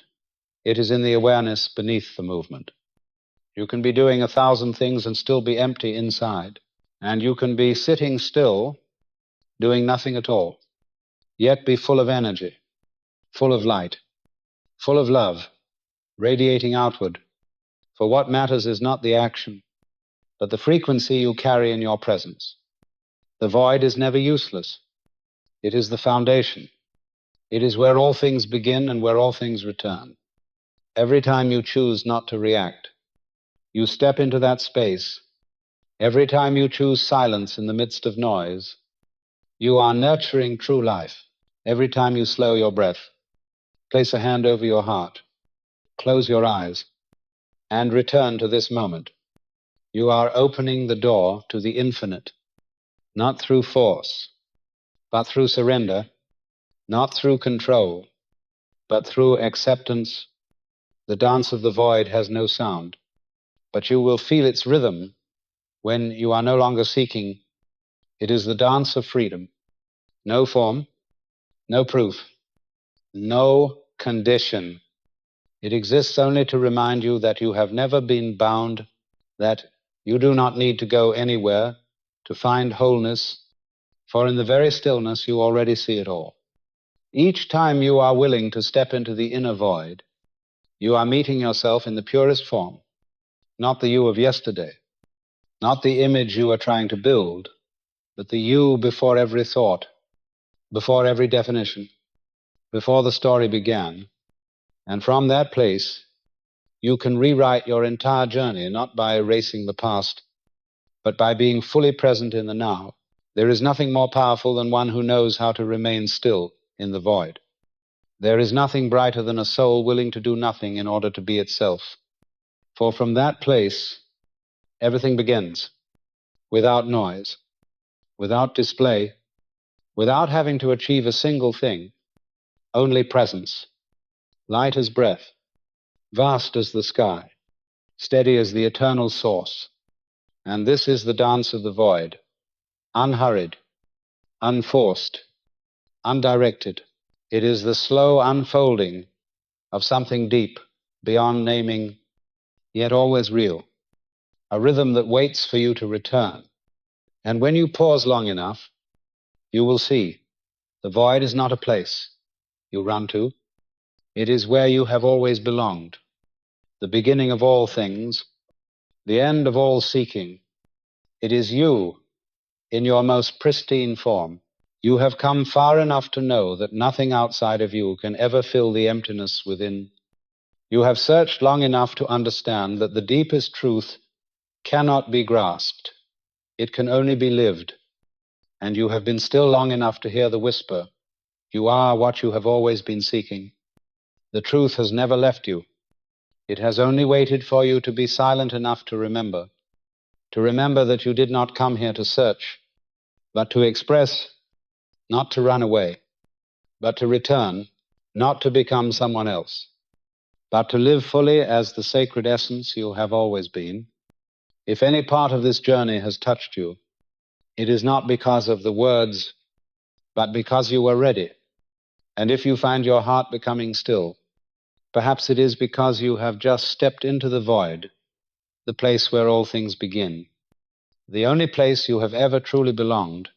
It is in the awareness beneath the movement. You can be doing 1,000 things and still be empty inside. And you can be sitting still, doing nothing at all, yet be full of energy, full of light, full of love, radiating outward. For what matters is not the action, but the frequency you carry in your presence. The void is never useless. It is the foundation. It is where all things begin and where all things return. Every time you choose not to react, you step into that space. Every time you choose silence in the midst of noise, you are nurturing true life. Every time you slow your breath, place a hand over your heart, close your eyes, and return to this moment. You are opening the door to the infinite, not through force, but through surrender, not through control, but through acceptance. The dance of the void has no sound, but you will feel its rhythm when you are no longer seeking. It is the dance of freedom. No form, no proof, no condition. It exists only to remind you that you have never been bound, that you do not need to go anywhere to find wholeness, for in the very stillness you already see it all. Each time you are willing to step into the inner void, you are meeting yourself in the purest form, not the you of yesterday, not the image you are trying to build, but the you before every thought, before every definition, before the story began. And from that place, you can rewrite your entire journey, not by erasing the past, but by being fully present in the now. There is nothing more powerful than one who knows how to remain still in the void. There is nothing brighter than a soul willing to do nothing in order to be itself. For from that place, everything begins, without noise, without display, without having to achieve a single thing, only presence, light as breath, vast as the sky, steady as the eternal source. And this is the dance of the void, unhurried, unforced, undirected. It is the slow unfolding of something deep, beyond naming, yet always real, a rhythm that waits for you to return. And when you pause long enough, you will see the void is not a place you run to. It is where you have always belonged, the beginning of all things, the end of all seeking. It is you in your most pristine form. You have come far enough to know that nothing outside of you can ever fill the emptiness within. You have searched long enough to understand that the deepest truth cannot be grasped. It can only be lived. And you have been still long enough to hear the whisper, "You are what you have always been seeking." The truth has never left you. It has only waited for you to be silent enough to remember that you did not come here to search, but to express, not to run away, but to return, not to become someone else, but to live fully as the sacred essence you have always been. If any part of this journey has touched you, it is not because of the words, but because you were ready. And if you find your heart becoming still, perhaps it is because you have just stepped into the void, the place where all things begin, the only place you have ever truly belonged,